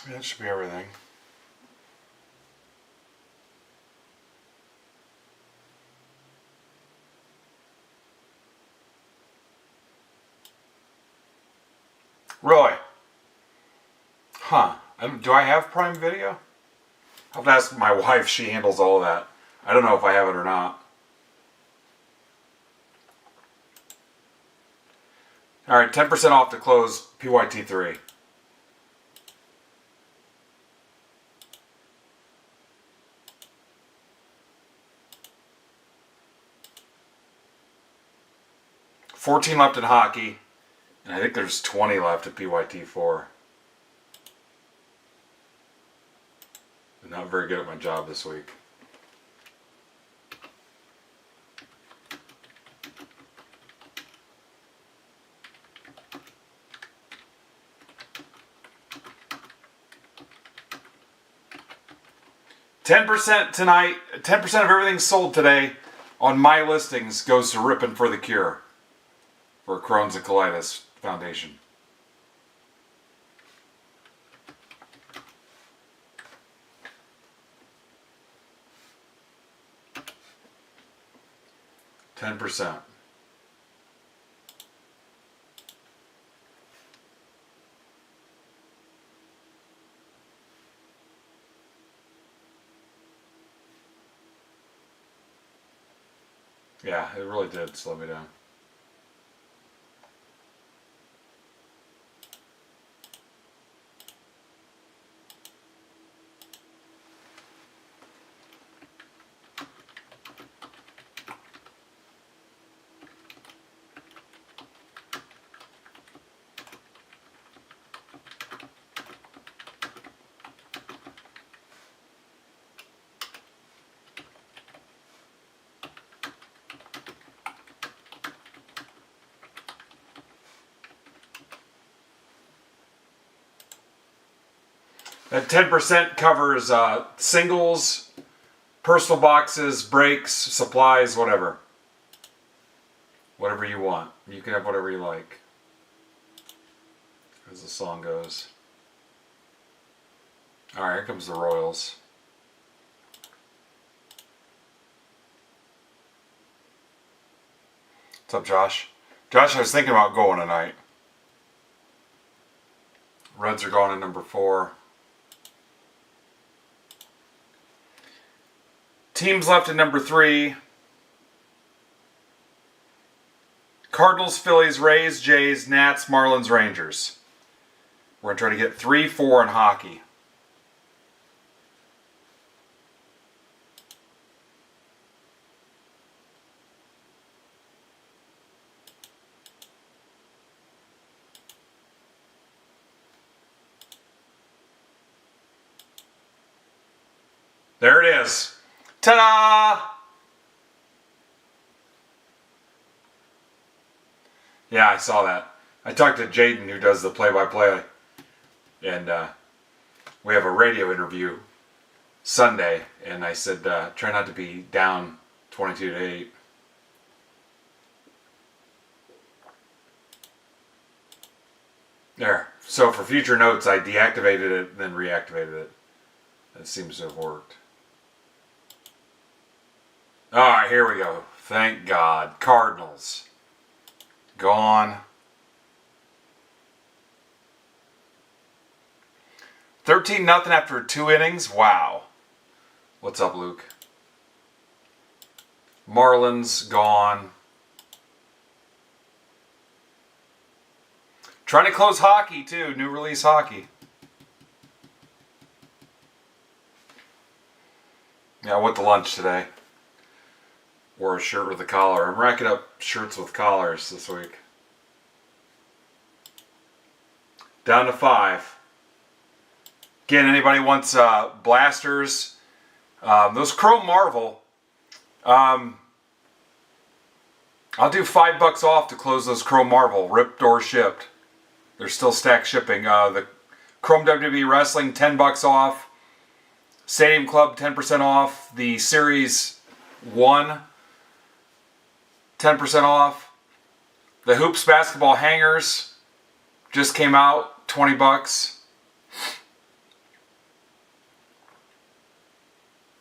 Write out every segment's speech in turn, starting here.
That should be everything. Really? Huh. Do I have Prime Video? I'll have to ask my wife. She handles all of that. I don't know if I have it or not. Alright, 10% off to close PYT3. $14 left in hockey, and I think there's 20 left at PYT4. I'm not very good at my job this week. $10 tonight. 10% of everything sold today on my listings goes to Rippin' for the Cure for Crohn's and Colitis Foundation. $10. Yeah, it really did slow me down. That 10% covers singles, personal boxes, breaks, supplies, whatever. Whatever you want. You can have whatever you like. As the song goes. Alright, here comes the Royals. What's up, Josh? Josh, I was thinking about going tonight. Reds are going in number 4. Teams left in number 3. Cardinals, Phillies, Rays, Jays, Nats, Marlins, Rangers. We're going to try to get 3, 4 in hockey. There it is. Ta-da! Yeah, I saw that. I talked to Jaden, who does the play-by-play, and we have a radio interview Sunday, and I said, try not to be down 22-8. There. So for future notes, I deactivated it and then reactivated it. It seems to have worked. Alright, here we go. Thank God. Cardinals. Gone. 13-0 after 2 innings. Wow. What's up, Luke? Marlins gone. Trying to close hockey, too. New release hockey. Yeah, I went to lunch today. Wore a shirt with a collar. I'm racking up shirts with collars this week. Down to 5. Again, anybody wants blasters? Those Chrome Marvel. I'll do $5 off to close those Chrome Marvel, ripped or shipped. They're still stacked shipping. The Chrome WWE Wrestling, $10 off. Stadium Club, 10% off. The Series 1, 10% off. The Hoops Basketball Hangers just came out, $20.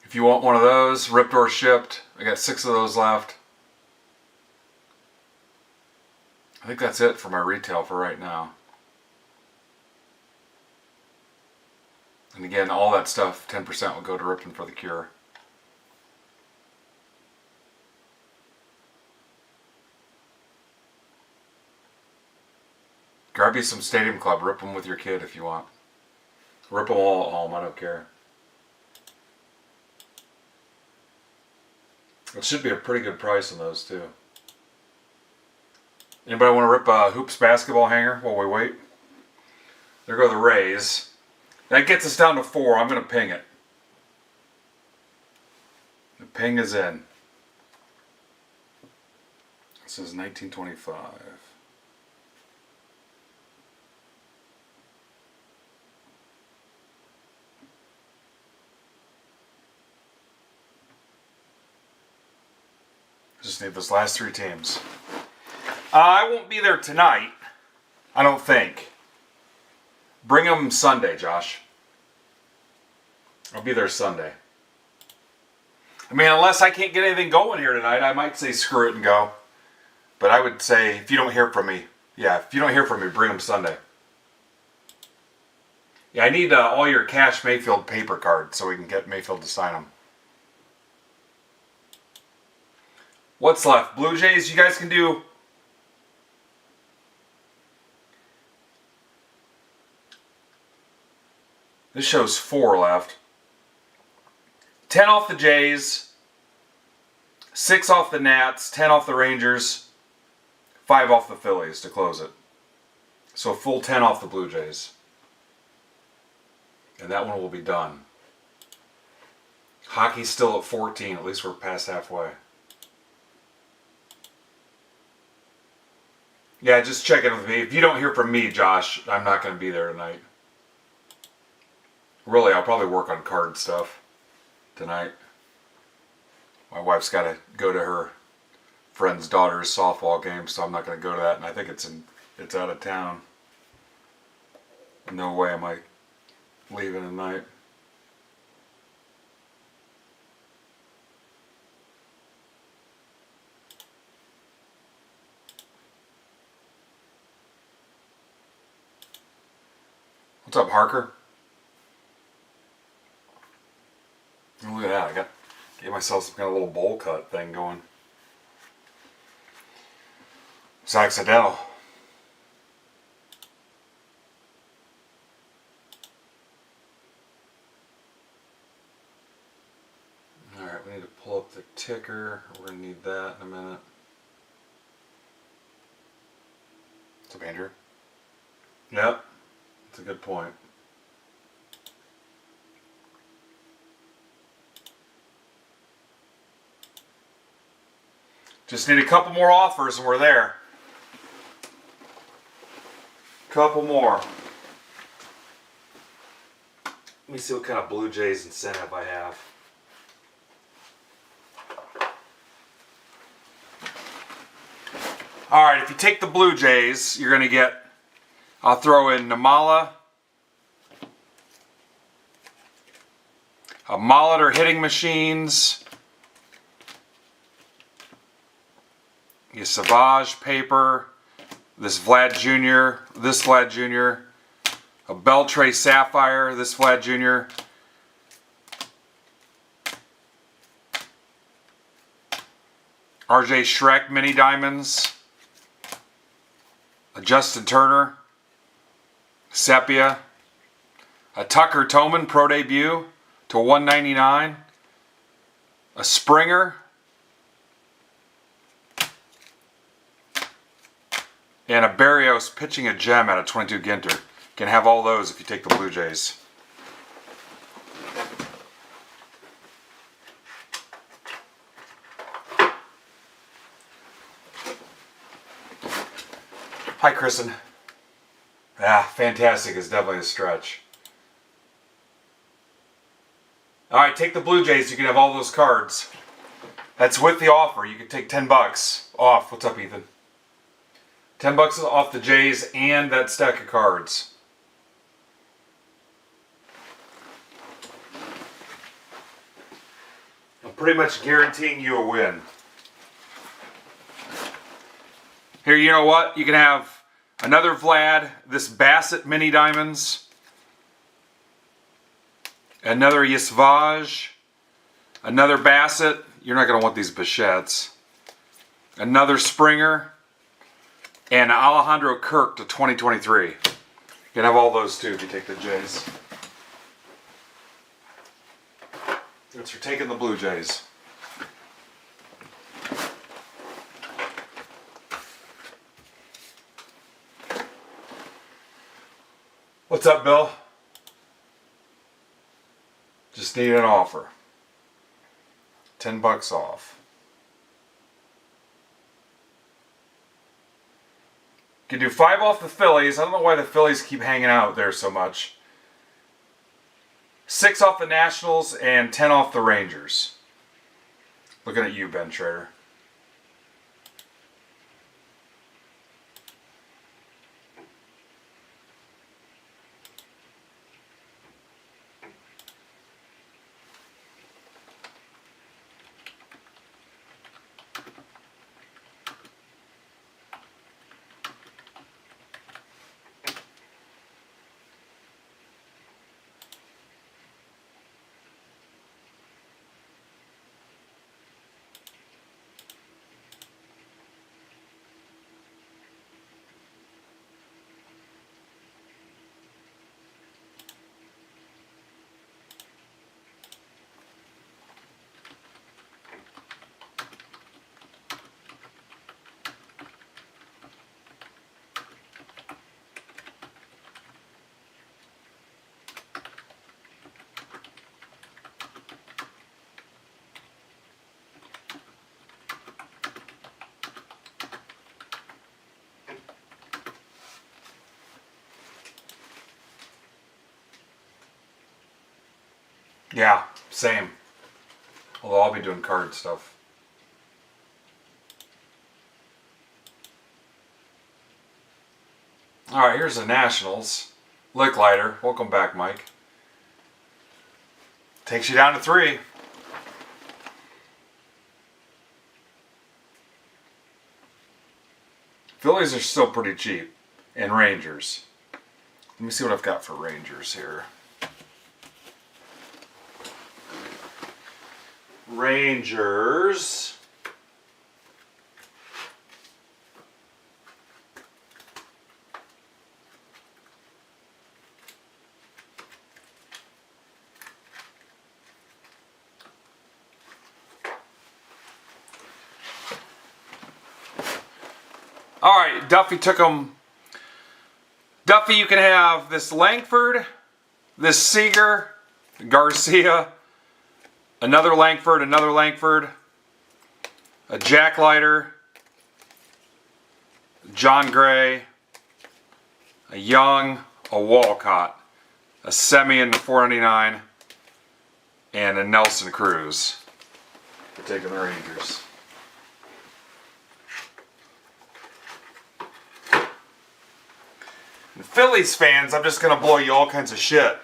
If you want one of those, ripped or shipped, I got 6 of those left. I think that's it for my retail for right now. And again, all that stuff, 10% will go to Ripton for the Cure. Grab you some Stadium Club, rip them with your kid if you want. Rip them all at home, I don't care. It should be a pretty good price on those too. Anybody want to rip a Hoops basketball hanger while we wait? There go the Rays. That gets us down to 4. I'm going to ping it. The ping is in. This is 1925. Just need those last 3 teams. I won't be there tonight. I don't think. Bring them Sunday, Josh. I'll be there Sunday. I mean, unless I can't get anything going here tonight, I might say screw it and go. But I would say, if you don't hear from me, if you don't hear from me, bring them Sunday. Yeah, I need all your Cash Mayfield paper cards so we can get Mayfield to sign them. What's left? Blue Jays, you guys can do... This shows 4 left. 10 off the Jays, 6 off the Nats, 10 off the Rangers, 5 off the Phillies to close it. So a full 10 off the Blue Jays. And that one will be done. Hockey's still at 14. At least we're past halfway. Yeah, just check in with me. If you don't hear from me, Josh, I'm not going to be there tonight. Really, I'll probably work on card stuff tonight. My wife's got to go to her friend's daughter's softball game, so I'm not going to go to that. And I think it's out of town. No way am I leaving tonight. What's up, Harker? Oh, look at that. Gave myself some kind of little bowl cut thing going. It's accidental. Alright, we need to pull up the ticker. We're going to need that in a minute. What's up, Andrew? Yep. That's a good point. Just need a couple more offers and we're there. Couple more. Let me see what kind of Blue Jays incentive I have. Alright, if you take the Blue Jays, you're going to get, I'll throw in Namala, a Molitor hitting machines, a Savage paper, this Vlad Jr., a Beltray Sapphire, this Vlad Jr., RJ Shrek Mini Diamonds, a Justin Turner, Sepia, a Tucker Toman Pro Debut to 199, a Springer, and a Barrios pitching a gem out of 22 Ginter. You can have all those if you take the Blue Jays. Hi, Kristen. Fantastic is definitely a stretch. Alright, take the Blue Jays. You can have all those cards. That's with the offer. You can take $10 off. What's up, Ethan? $10 off the Jays and that stack of cards. pretty much guaranteeing you a win. Here, you know what? You can have another Vlad, this Bassett Mini Diamonds, another Yisvaj, another Bassett. You're not going to want these Bichettes. Another Springer, and Alejandro Kirk to 2023. You can have all those too if you take the Jays. That's for taking the Blue Jays. What's up, Bill? Just need an offer. $10 off. You can do 5 off the Phillies. I don't know why the Phillies keep hanging out there so much. 6 off the Nationals and 10 off the Rangers. Looking at you, Ben Schrader. Yeah, same. Although I'll be doing card stuff. Alright, here's the Nationals. Lick Lighter. Welcome back, Mike. Takes you down to 3. Phillies are still pretty cheap. And Rangers. Let me see what I've got for Rangers here. Rangers. All right, Duffy took them. Duffy, you can have this Langford, this Seager, Garcia, another Langford, a Jack Leiter, John Gray, a Young, a Walcott, a Semien to 499, and a Nelson Cruz. We're taking the Rangers. And Phillies fans, I'm just going to blow you all kinds of shit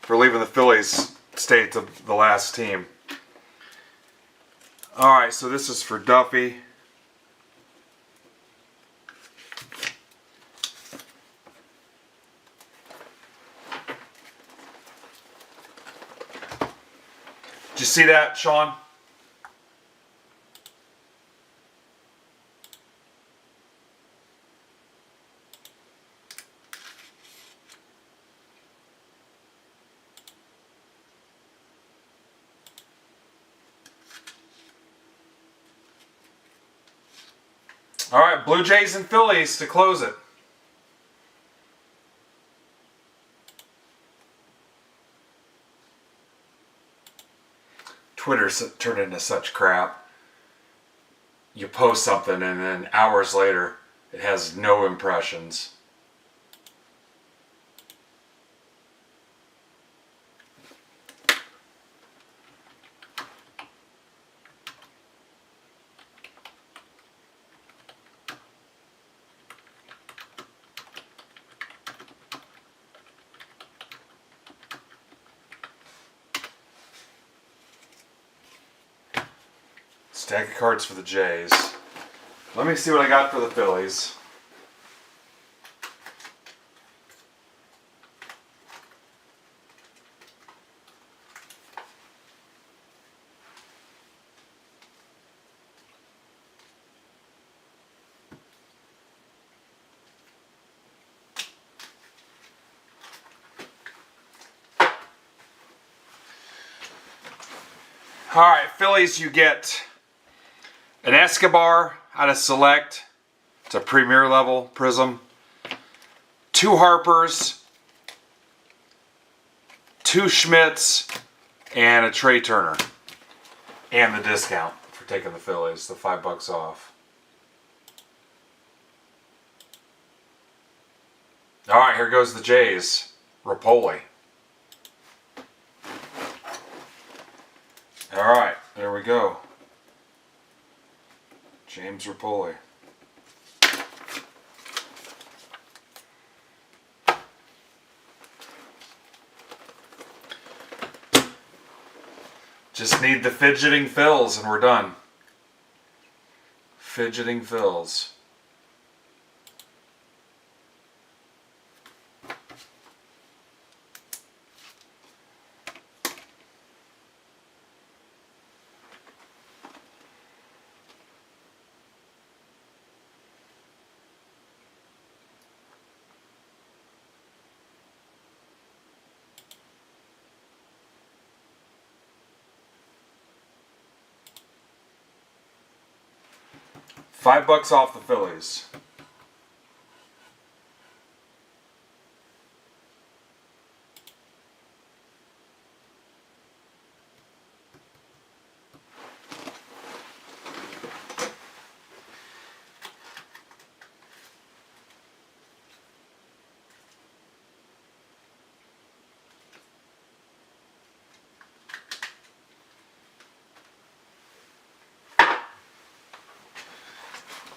for leaving the Phillies state to the last team. Alright, so this is for Duffy. Did you see that, Sean? All right, Blue Jays and Phillies to close it. Twitter's turned into such crap. You post something and then hours later it has no impressions. Stack of cards for the Jays. Let me see what I got for the Phillies. Alright, Phillies, you get an Escobar out of Select. It's a premier level prism. 2 Harpers, 2 Schmidts, and a Trey Turner. And the discount for taking the Phillies, the $5 off. Alright, here goes the Jays. Rapoli. Alright, there we go. James Rapoli. Just need the fidgeting fills and we're done. Fidgeting fills. $5 off the Phillies.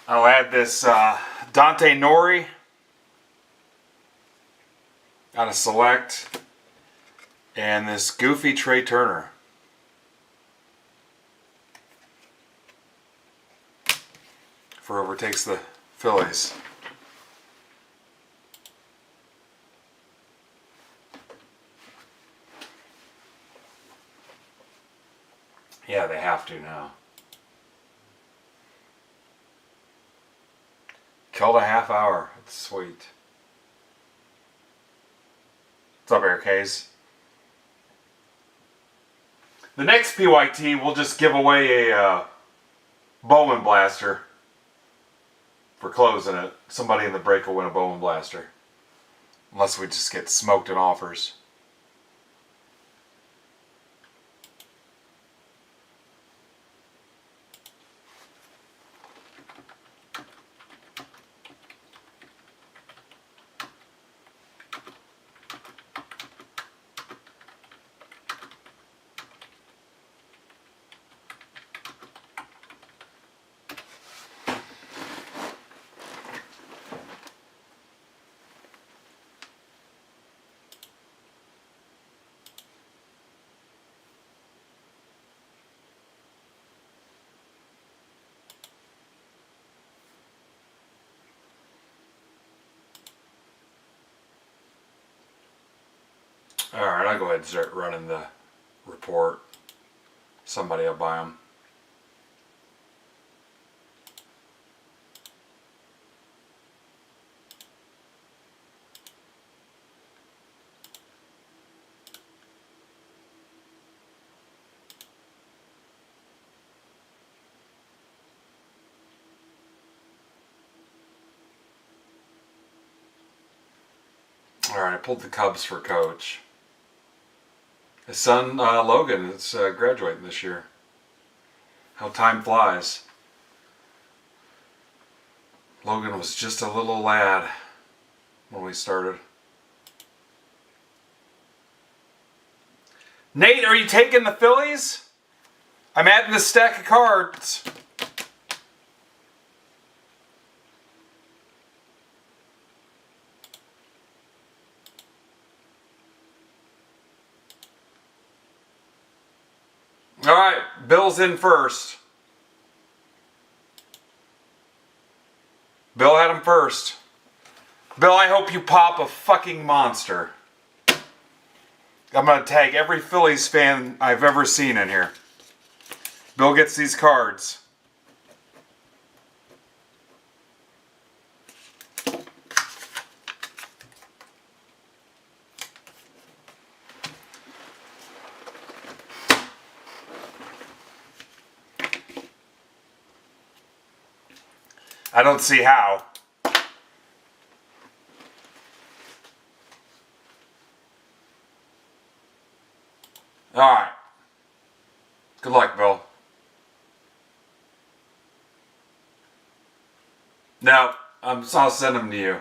I'll add this Dante Nori out of Select and this goofy Trey Turner. For whoever takes the Phillies. Yeah, they have to now. Killed a half hour. It's sweet. What's up, Eric Hayes? The next PYT, we'll just give away a Bowman Blaster for closing it. Somebody in the break will win a Bowman Blaster. Unless we just get smoked in offers. Alright, I'll go ahead and start running the report. Somebody will buy them. Alright, I pulled the Cubs for coach. His son, Logan, is graduating this year. How time flies. Logan was just a little lad when we started. Nate, are you taking the Phillies? I'm adding the stack of cards. All right, Bill's in first. Bill had him first. Bill, I hope you pop a fucking monster. I'm going to tag every Phillies fan I've ever seen in here. Bill gets these cards. I don't see how. Alright. Good luck, Bill. No, I'll send them to you.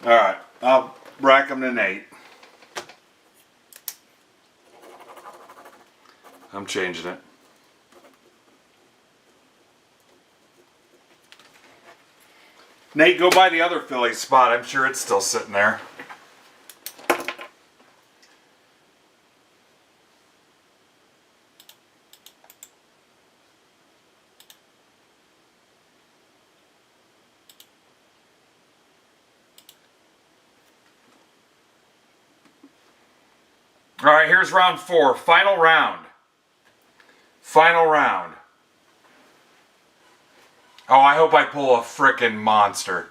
Alright, I'll rack them to Nate. I'm changing it. Nate, go by the other Philly spot. I'm sure it's still sitting there. All right, here's round 4. Final round. Final round. Oh, I hope I pull a frickin' monster.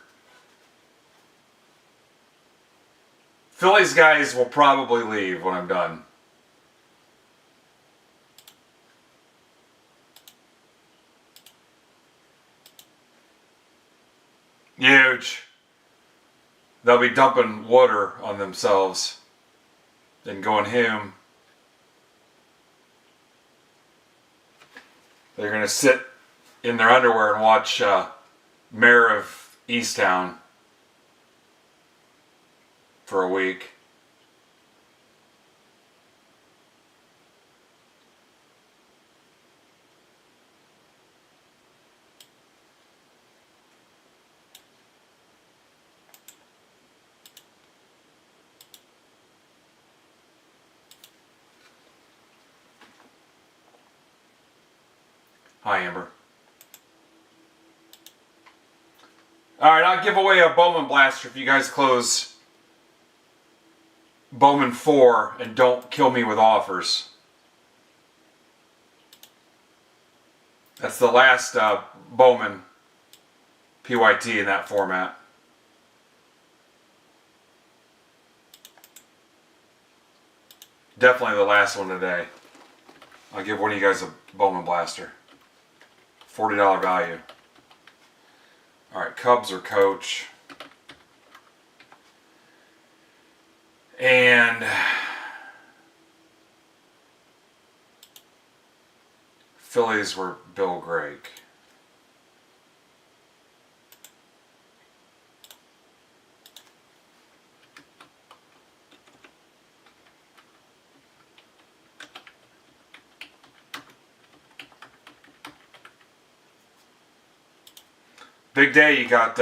Phillies guys will probably leave when I'm done. Huge. They'll be dumping water on themselves. Then going home. They're going to sit in their underwear and watch Mayor of Easttown for a week. Hi, Amber. Alright, I'll give away a Bowman Blaster if you guys close Bowman 4 and don't kill me with offers. That's the last Bowman PYT in that format. Definitely the last one today. I'll give one of you guys a Bowman Blaster. $40 value. Alright, Cubs or Coach. And Phillies were Bill Gregg. Big day, you got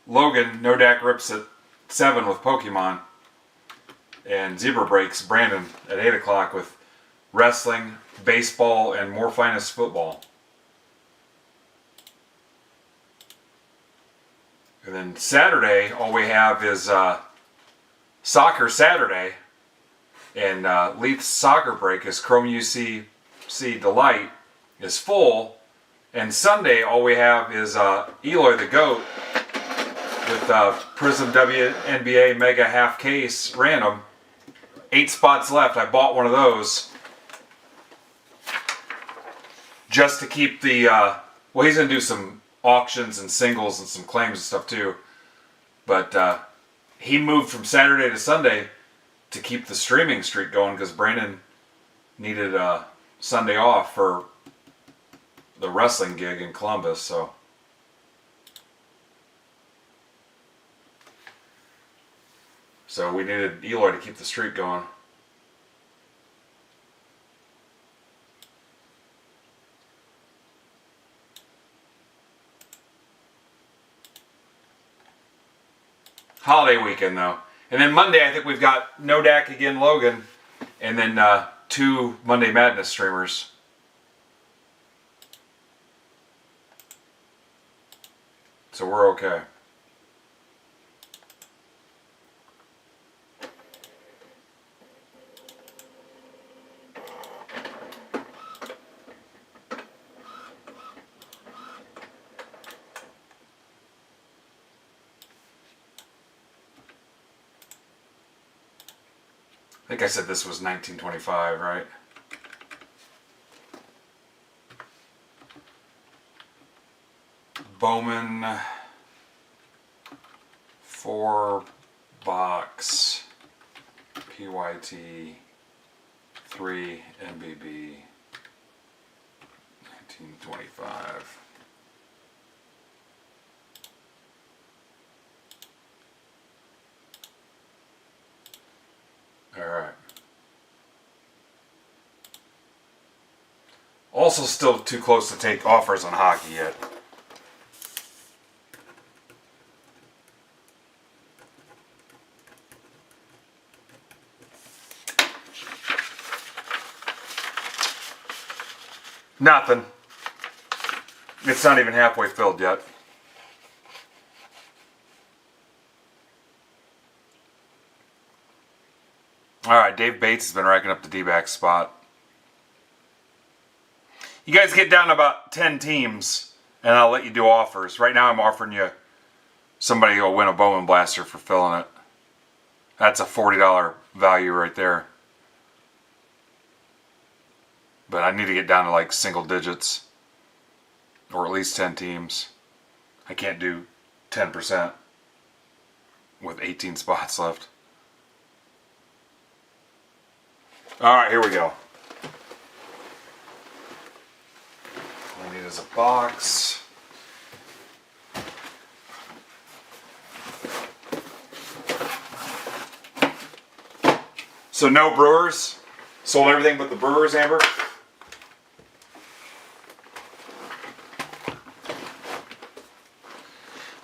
Logan, Nodak rips at 7 with Pokemon. And Zebra breaks Brandon at 8 o'clock with wrestling, baseball, and more finest football. And then Saturday, all we have is Soccer Saturday. And Leaf's soccer break is Chrome UC Delight is full. And Sunday, all we have is Eloy the Goat with Prism WNBA Mega Half Case Random. 8 spots left. I bought one of those just to keep the... well, he's going to do some auctions and singles and some claims and stuff too. But he moved from Saturday to Sunday to keep the streaming streak going because Brandon needed Sunday off for the wrestling gig in Columbus, so we needed Eloy to keep the streak going. Holiday weekend though. And then Monday I think we've got Nodak again, Logan, and then 2 Monday Madness streamers. So we're okay. I think I said this was 1925, right? Bowman 4-box PYT 3 MBB 1925. All right. Also still too close to take offers on hockey yet. Nothing. It's not even halfway filled yet. Alright, Dave Bates has been racking up the D-back spot. You guys get down to about 10 teams, and I'll let you do offers. Right now I'm offering you somebody who'll win a Bowman Blaster for filling it. That's a $40 value right there. But I need to get down to like single digits. Or at least 10 teams. I can't do 10% with 18 spots left. Alright, here we go. All I need is a box. So no Brewers. Sold everything but the Brewers, Amber.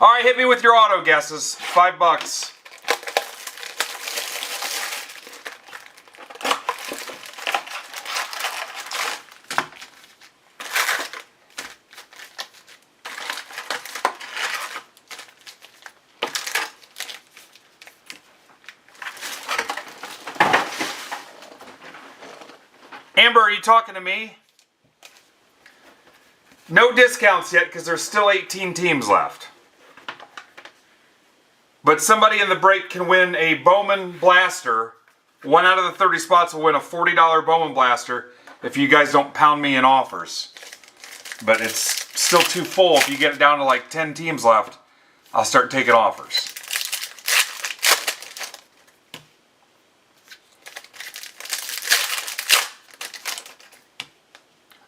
Alright, hit me with your auto guesses. $5. Amber, are you talking to me? No discounts yet because there's still 18 teams left. But somebody in the break can win a Bowman Blaster. 1 out of the 30 spots will win a $40 Bowman Blaster if you guys don't pound me in offers. But it's still too full. If you get it down to like 10 teams left, I'll start taking offers.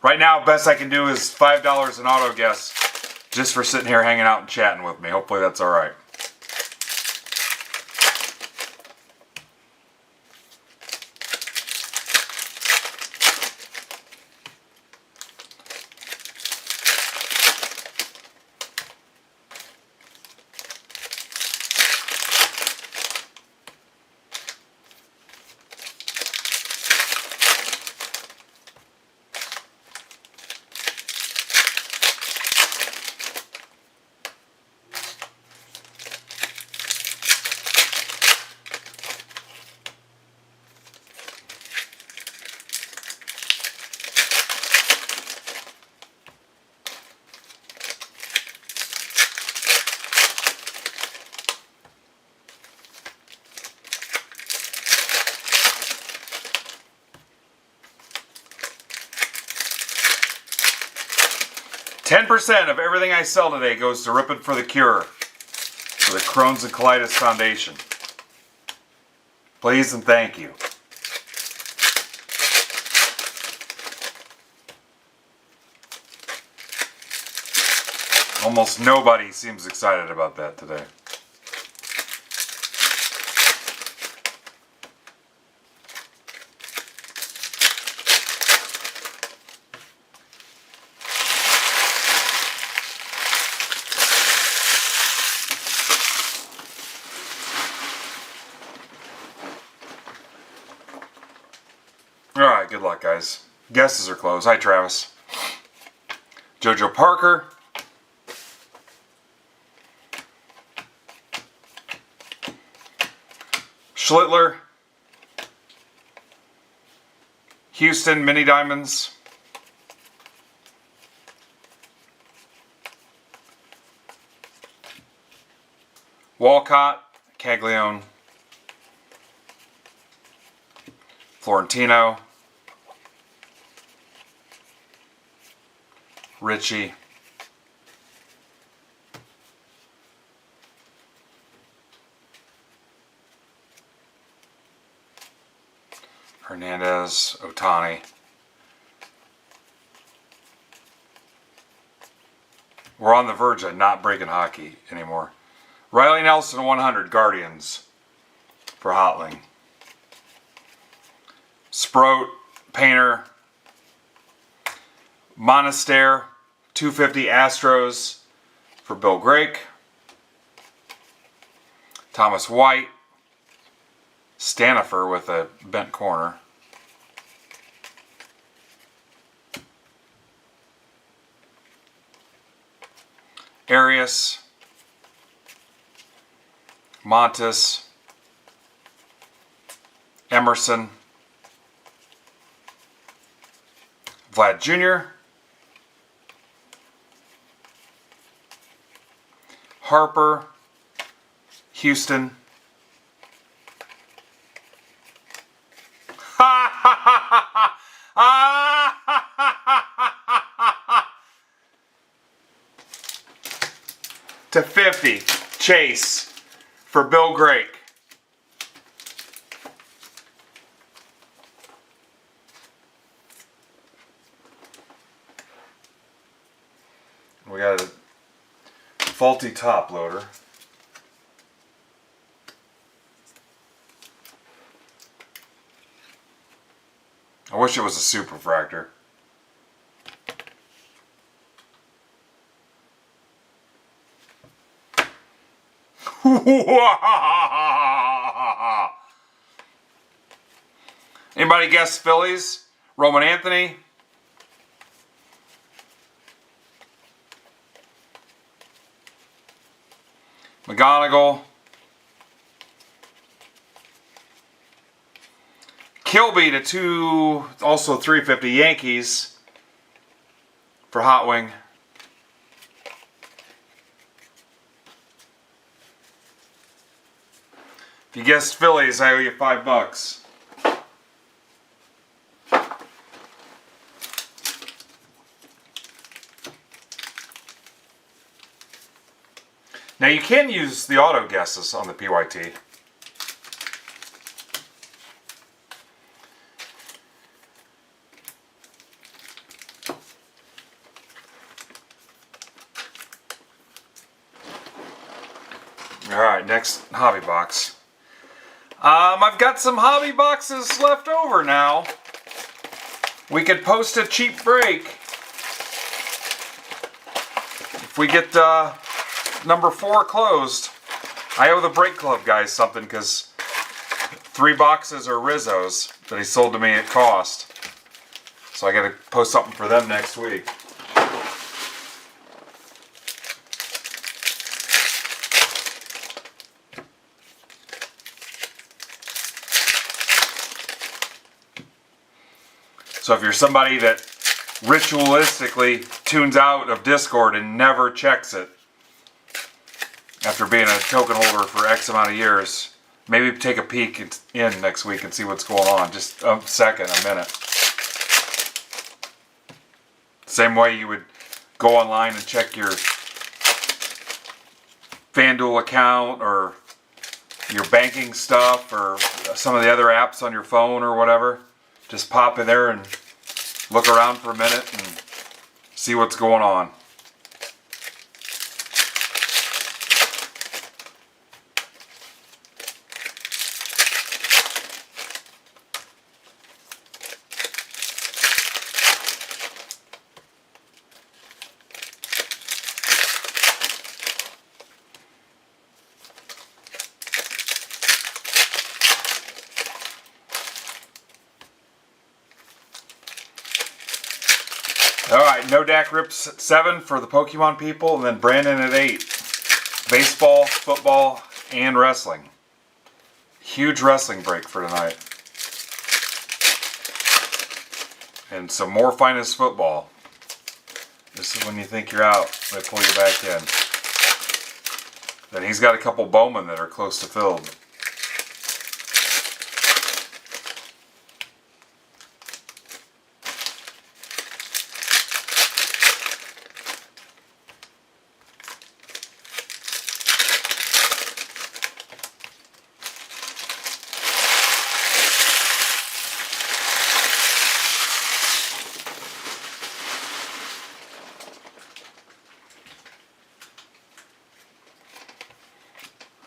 Right now, best I can do is $5 an auto guess just for sitting here hanging out and chatting with me. Hopefully that's all right. %10 of everything I sell today goes to Ripid for the Cure, for the Crohn's and Colitis Foundation. Please and thank you. Almost nobody seems excited about that today. Alright, good luck, guys. Guesses are closed. Hi, Travis. JoJo Parker. Schlittler. Houston Mini Diamonds. Walcott. Caglione. Florentino. Richie. Hernandez. Ohtani. We're on the verge of not breaking hockey anymore. Riley Nelson 100 Guardians for Hotling. Sproat, Painter, Monaster 250 Astros for Bill Grake. Thomas White, Stanifer with a bent corner. Arias, Montes, Emerson, Vlad Jr., Harper, Houston, to 50, Chase for Bill Grake. We got a faulty top loader. I wish it was a super fractor. Anybody guess Phillies? Roman Anthony? McGonigal? Kilby to 2, also 350 Yankees for Hot Wing. If you guessed Phillies, I owe you $5. Now you can use the auto guesses on the PYT. Alright, next hobby box. I've got some hobby boxes left over now. We could post a cheap break. If we get number 4 closed, I owe the Break Club guys something because 3 boxes are Rizzo's that he sold to me at cost. So I gotta post something for them next week. So if you're somebody that ritualistically tunes out of Discord and never checks it after being a token holder for X amount of years, maybe take a peek in next week and see what's going on. Just a second, a minute. Same way you would go online and check your FanDuel account or your banking stuff or some of the other apps on your phone or whatever. Just pop in there and look around for a minute and see what's going on. Alright, No Dak Rips at 7 for the Pokemon people, and then Brandon at 8. Baseball, football, and wrestling. Huge wrestling break for tonight. And some more finest football. This is when you think you're out, they pull you back in. Then he's got a couple Bowman that are close to filled.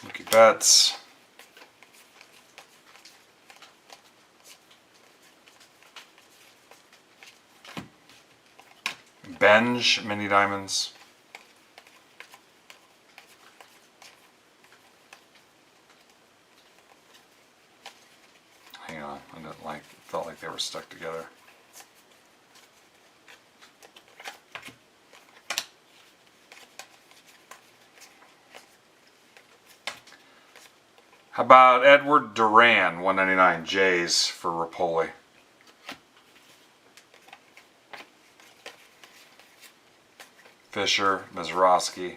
Mookie Betts. Benj Mini Diamonds. Hang on, I didn't like, felt like they were stuck together. How about Edward Duran, 199 Jays for Rapoli. Fisher, Mazeroski.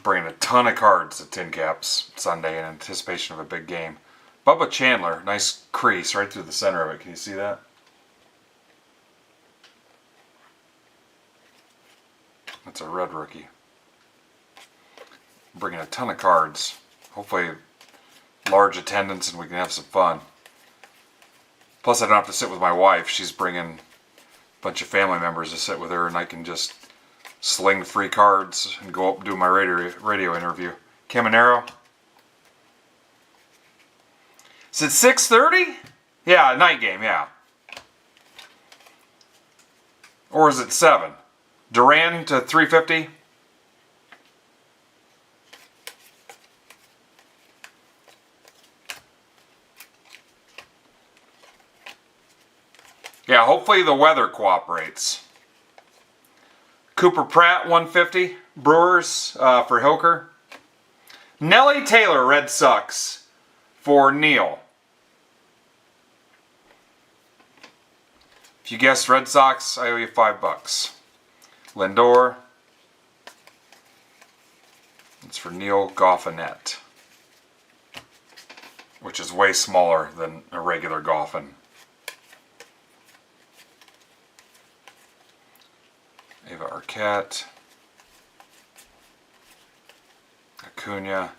Bringing a ton of cards to Tin Caps Sunday in anticipation of a big game. Bubba Chandler, nice crease right through the center of it. Can you see that? That's a red rookie. Bringing a ton of cards. Hopefully large attendance and we can have some fun. Plus I don't have to sit with my wife. She's bringing a bunch of family members to sit with her, and I can just sling free cards and go up and do my radio interview. Caminero. Is it 6:30? Yeah, night game, yeah. Or is it 7? Duran to 350. Yeah, hopefully the weather cooperates. Cooper Pratt, 150. Brewers for Hilker. Nelly Taylor, Red Sox for Neil. If you guessed Red Sox, I owe you $5. Lindor. It's for Neil Goffinet, which is way smaller than a regular Goffin. Ava Arquette, Acuna,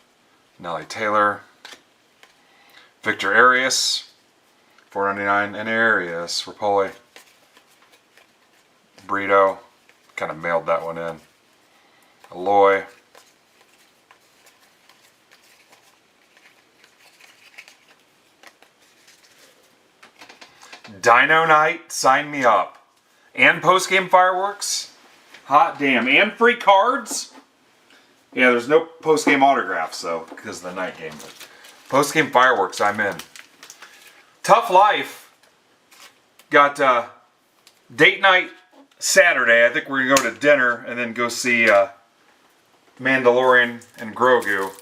Nelly Taylor, Victor Arias, $4.99, and Arias, Rapoli, Brito, kind of mailed that one in, Aloy, Dino Night, sign me up, and post-game fireworks. Hot damn. And free cards? Yeah, there's no post-game autographs, though, because of the night game. But post-game fireworks, I'm in. Tough Life. Got date night Saturday. I think we're going to go to dinner and then go see Mandalorian and Grogu.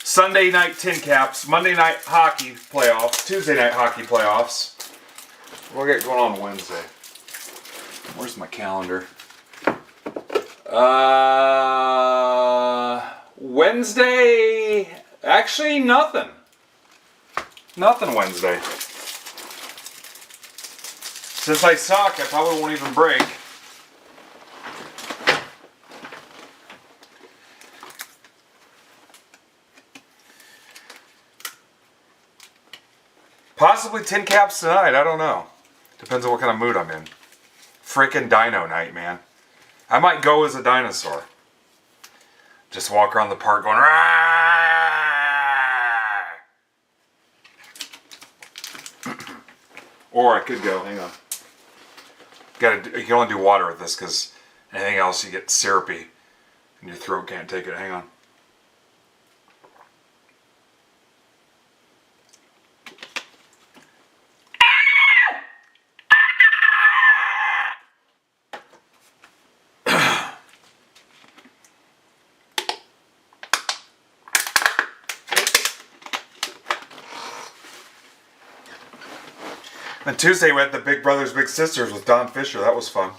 Sunday night Tin Caps. Monday night hockey playoffs. Tuesday night hockey playoffs. What do we got going on Wednesday? Where's my calendar? Wednesday, actually nothing. Nothing Wednesday. Since I suck, I probably won't even break. Possibly Tin Caps tonight, I don't know. Depends on what kind of mood I'm in. Frickin' Dino Night, man. I might go as a dinosaur. Just walk around the park going, "Rah!" Or I could go, hang on. You can only do water with this because anything else you get syrupy and your throat can't take it. Hang on. And Tuesday we had the Big Brothers Big Sisters with Don Fisher. That was fun.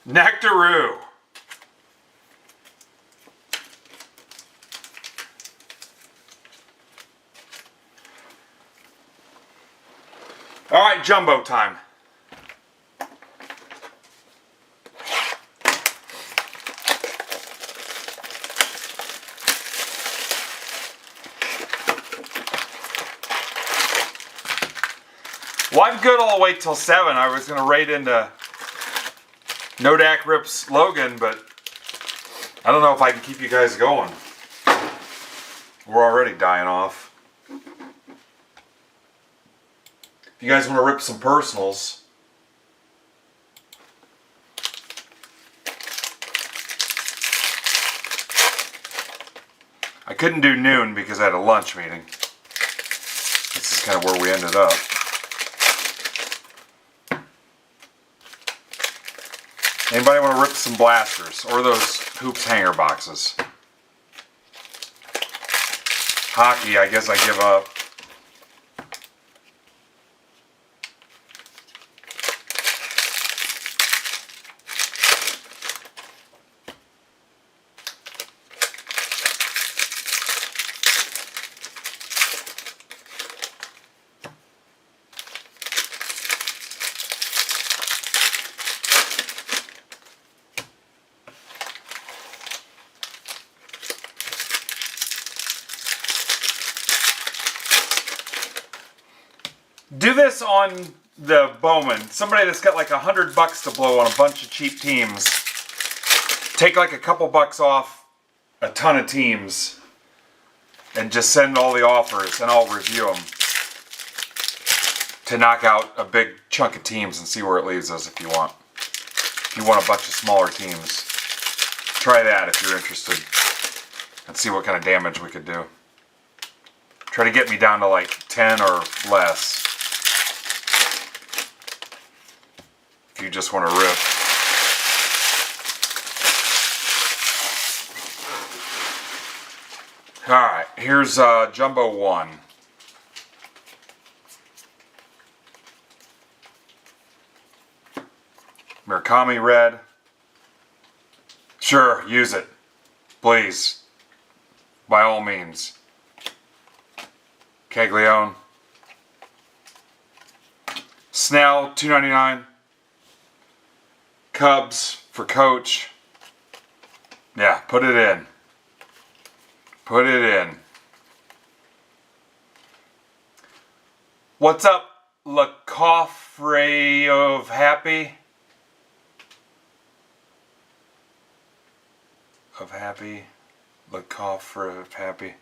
Nectaroo. All right, jumbo time. Well, I'm good all the way till 7. I was going to raid into Nodak Rips Logan, but I don't know if I can keep you guys going. We're already dying off. If you guys want to rip some personals, I couldn't do noon because I had a lunch meeting. This is kind of where we ended up. Anybody want to rip some blasters or those hoops hanger boxes? Hockey, I guess I give up. Do this on the Bowman. Somebody that's got like $100 to blow on a bunch of cheap teams. Take like a couple bucks off a ton of teams and just send all the offers and I'll review them to knock out a big chunk of teams and see where it leaves us if you want. If you want a bunch of smaller teams, try that if you're interested and see what kind of damage we could do. Try to get me down to like 10 or less. If you just want to rip. Alright, here's Jumbo 1. Murakami red. Sure, use it. Please. By all means. Caglione. Snell, $2.99. Cubs for coach. Yeah, put it in. Put it in. What's up, Le Coffre of Happy? Of Happy. Le Coffre of Happy.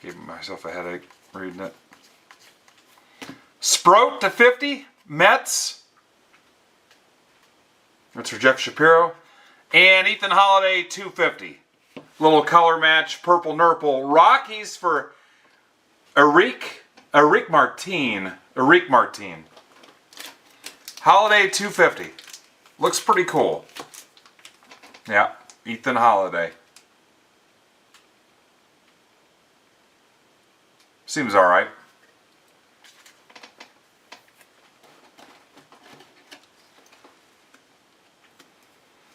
Gave myself a headache reading it. Sproat to 50. Mets. That's for Jeff Shapiro. And Ethan Holiday, $2.50. Little color match, purple nurple. Rockies for Eric Martin. Holiday, $2.50. Looks pretty cool. Yeah, Ethan Holiday. Seems alright.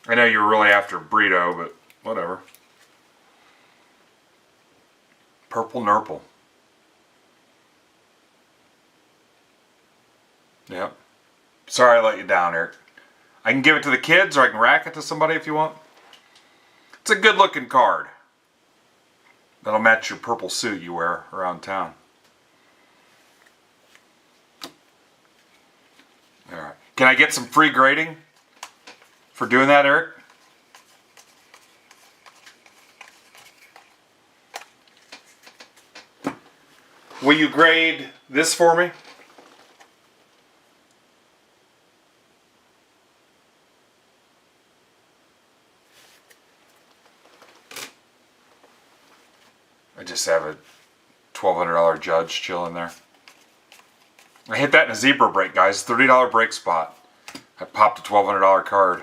I know you were really after Brito, but whatever. Purple Nurple. Yep. Sorry I let you down, Eric. I can give it to the kids or I can rack it to somebody if you want. It's a good looking card. That'll match your purple suit you wear around town. Alright. Can I get some free grading for doing that, Eric? Will you grade this for me? I just have a $1,200 judge chilling there. I hit that in a zebra break, guys. $30 break spot. I popped a $1,200 card.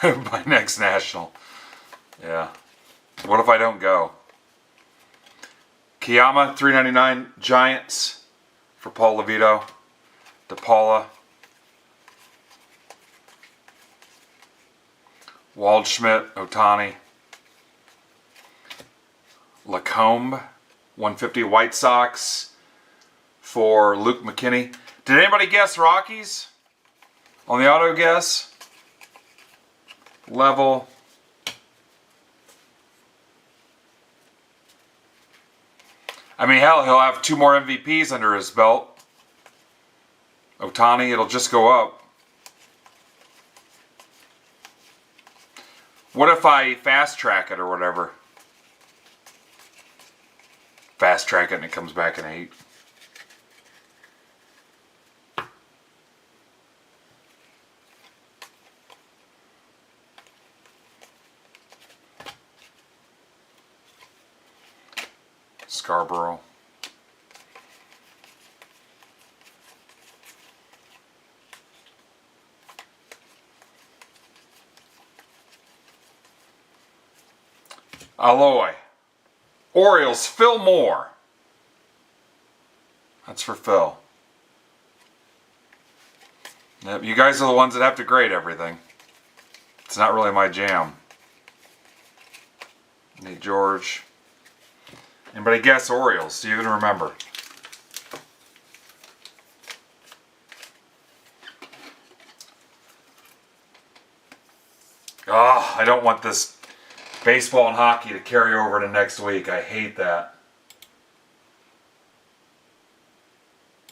My next national. Yeah. What if I don't go? Kiyama, $3.99. Giants for Paul Levito. DePaula. Waldschmidt, Otani. Lacombe, 150. White Sox for Luke McKinney. Did anybody guess Rockies? On the auto guess? Level. I mean, hell, he'll have 2 more MVPs under his belt. Otani, it'll just go up. What if I fast track it or whatever? Fast track it and it comes back in 8. Scarborough. Aloy. Orioles, Phil Moore. That's for Phil. Yep, you guys are the ones that have to grade everything. It's not really my jam. Nate George. Anybody guess Orioles? Do you even remember? Oh, I don't want this baseball and hockey to carry over to next week. I hate that.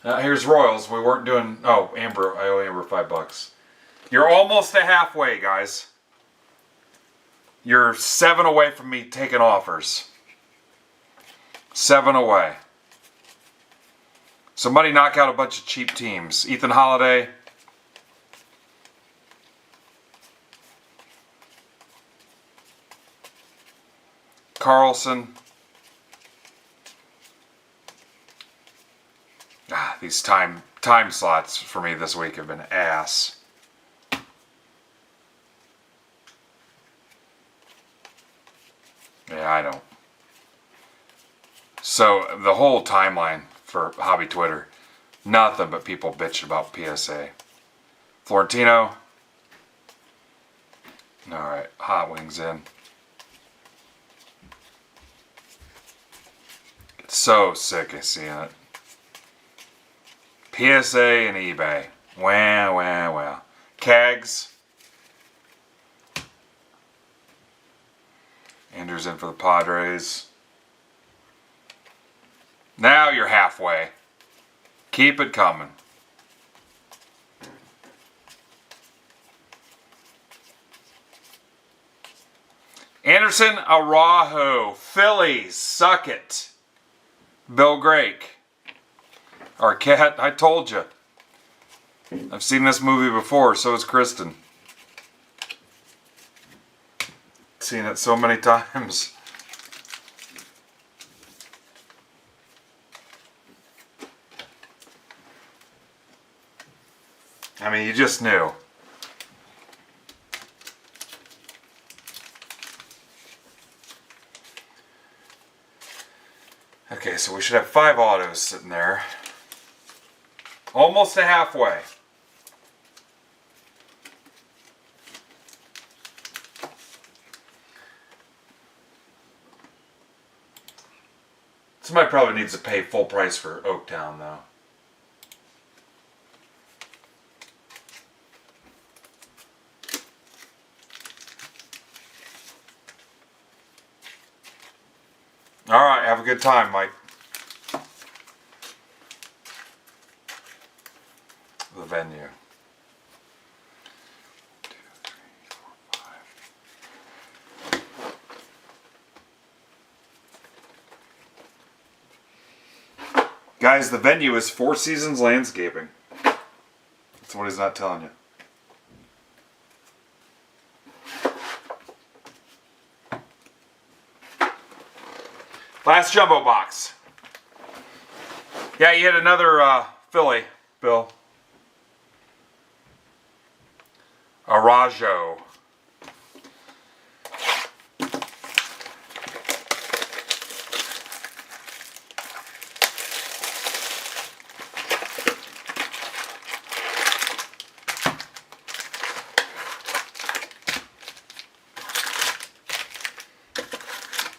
Here's Royals. We weren't doing... Oh, Amber. I owe Amber $5. You're almost at halfway, guys. You're 7 away from me taking offers. 7 away. Somebody knock out a bunch of cheap teams. Ethan Holiday. Carlson. These time slots for me this week have been ass. Yeah, I don't. So the whole timeline for Hobby Twitter, nothing but people bitching about PSA. Florentino. Alright, Hot Wings in. Get so sick of seeing it. PSA and eBay. Wow. Cags. Andrews in for the Padres. Now you're halfway. Keep it coming. Anderson Araujo. Phillies. Suck it. Bill Drake. Arquette, I told you. I've seen this movie before, so has Kristen. Seen it so many times. I mean, you just knew. Okay, so we should have 5 autos sitting there. Almost to halfway. Somebody probably needs to pay full price for Oaktown, though. All right, have a good time, Mike. The venue. 1, 2, 3, 4, 5. Guys, the venue is Four Seasons Landscaping. That's what he's not telling you. Last jumbo box. Yeah, you hit another Philly, Bill. Araujo.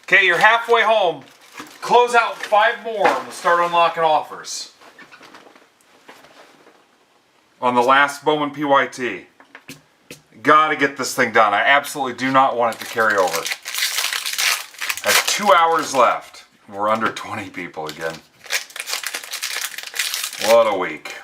Okay, you're halfway home. Close out 5 more and we'll start unlocking offers. On the last Bowman PYT. Gotta get this thing done. I absolutely do not want it to carry over. I have 2 hours left. We're under 20 people again. What a week.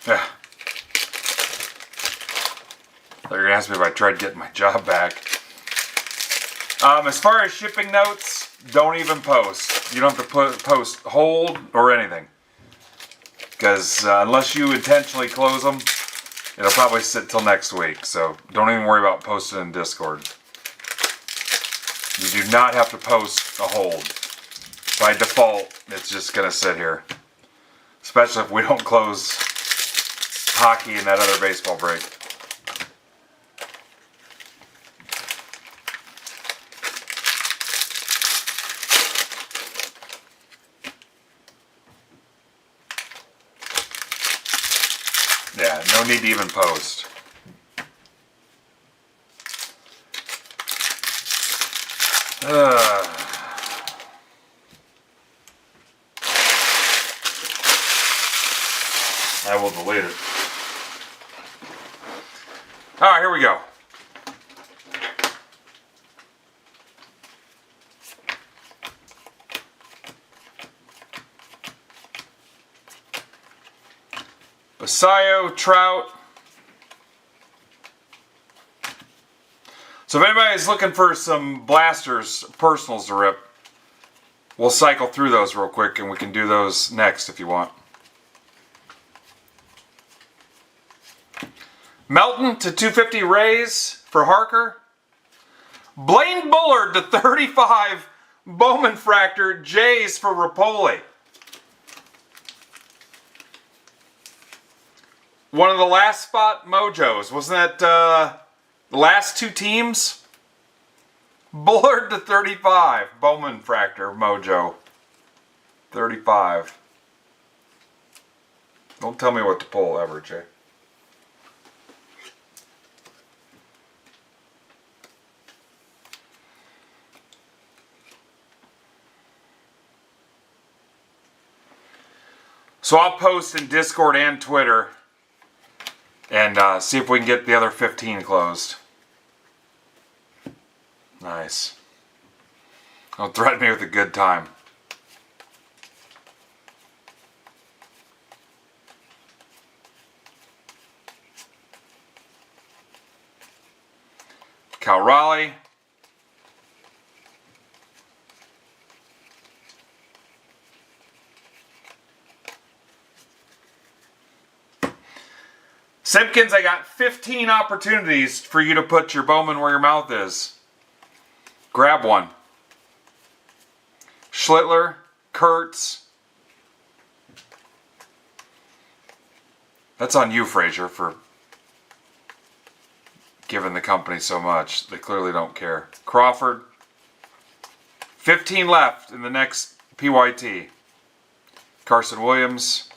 Yeah. They're gonna ask me if I tried getting my job back. As far as shipping notes, don't even post. You don't have to post hold or anything. Because unless you intentionally close them, it'll probably sit till next week. So don't even worry about posting in Discord. You do not have to post a hold. By default, it's just gonna sit here. Especially if we don't close hockey and that other baseball break. Yeah, no need to even post. I will delete it. Alright, here we go. Basayo, Trout. So if anybody's looking for some blasters, personals to rip, we'll cycle through those real quick and we can do those next if you want. Melton to 250 Rays for Harker. Blaine Bullard to 35 Bowman Fractor Jays for Rapoli. One of the last spot mojos. Wasn't that the last 2 teams? Bullard to 35 Bowman Fractor mojo. 35. Don't tell me what to pull ever, Jay. So I'll post in Discord and Twitter and see if we can get the other 15 closed. Nice. Don't threaten me with a good time. Cal Raleigh. Simpkins, I got 15 opportunities for you to put your Bowman where your mouth is. Grab one. Schlittler, Kurtz. That's on you, Frazier, for giving the company so much. They clearly don't care. Crawford. 15 left in the next PYT. Carson Williams.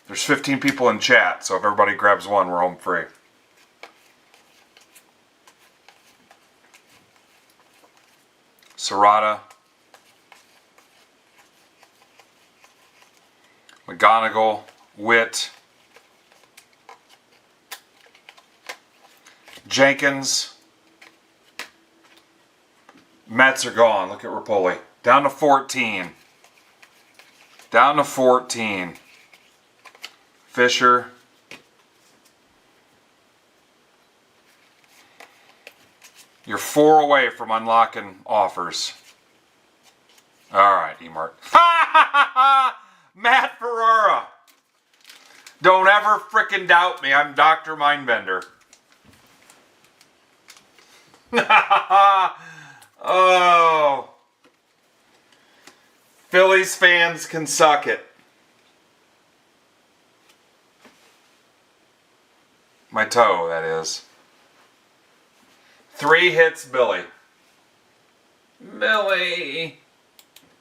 There's 15 people in chat, so if everybody grabs one, we're home free. Serrata. McGonigal. Witt. Jenkins. Mets are gone. Look at Rapoli. Down to 14. Down to 14. Fisher. You're 4 away from unlocking offers. Alright, Emart. Matt Ferrara. Don't ever frickin' doubt me. I'm Dr. Mindbender. Oh. Phillies fans can suck it. My toe, that is. 3 hits, Billy. Billy!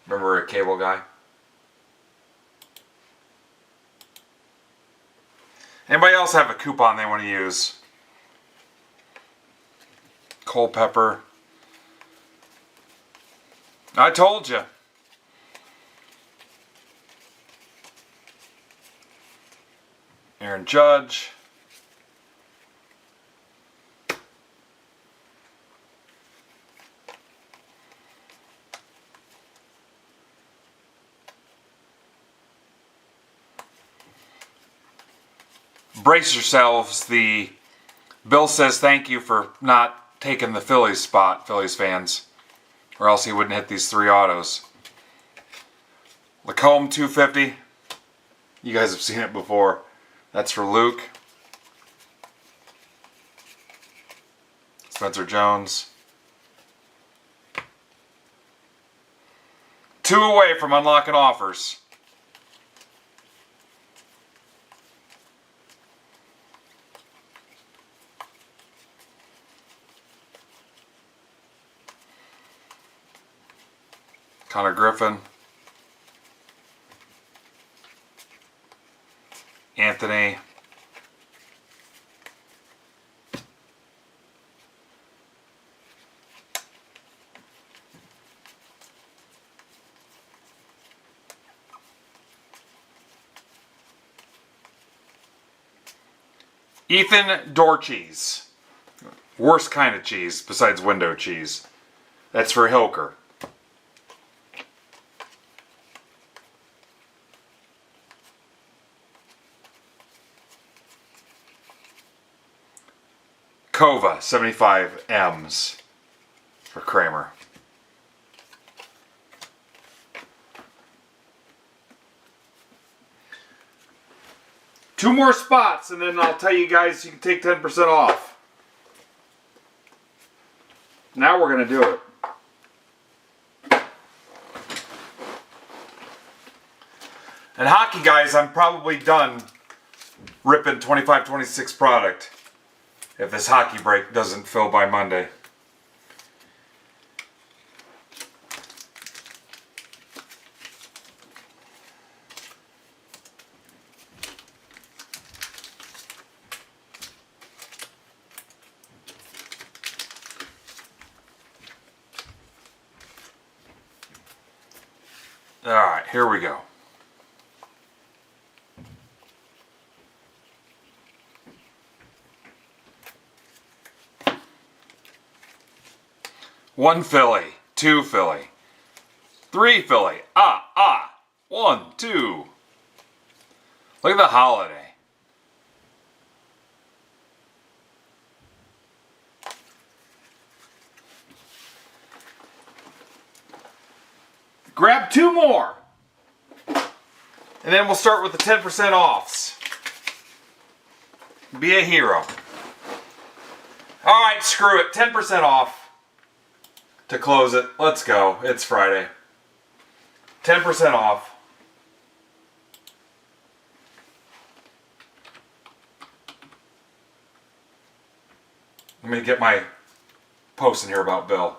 Remember a cable guy? Anybody else have a coupon they want to use? Culpepper. I told you. Aaron Judge. Brace yourselves. The Bill says thank you for not taking the Phillies spot, Phillies fans, or else he wouldn't hit these 3 autos. Lacombe 250. You guys have seen it before. That's for Luke. Spencer Jones. 2 away from unlocking offers. Connor Griffin. Anthony. Ethan door cheese. Worst kind of cheese besides window cheese. That's for Hilker. Kova, 75 M's for Kramer. Two more spots and then I'll tell you guys you can take 10% off. Now we're going to do it. And hockey guys, I'm probably done ripping 25-26 product if this hockey break doesn't fill by Monday. All right, here we go. One Philly, 2 Philly, 3 Philly, 1, 2. Look at the holiday. Grab 2 more. And then we'll start with the 10% offs. Be a hero. Alright, screw it. 10% off. To close it. Let's go. It's Friday. 10% off. Let me get my post in here about Bill.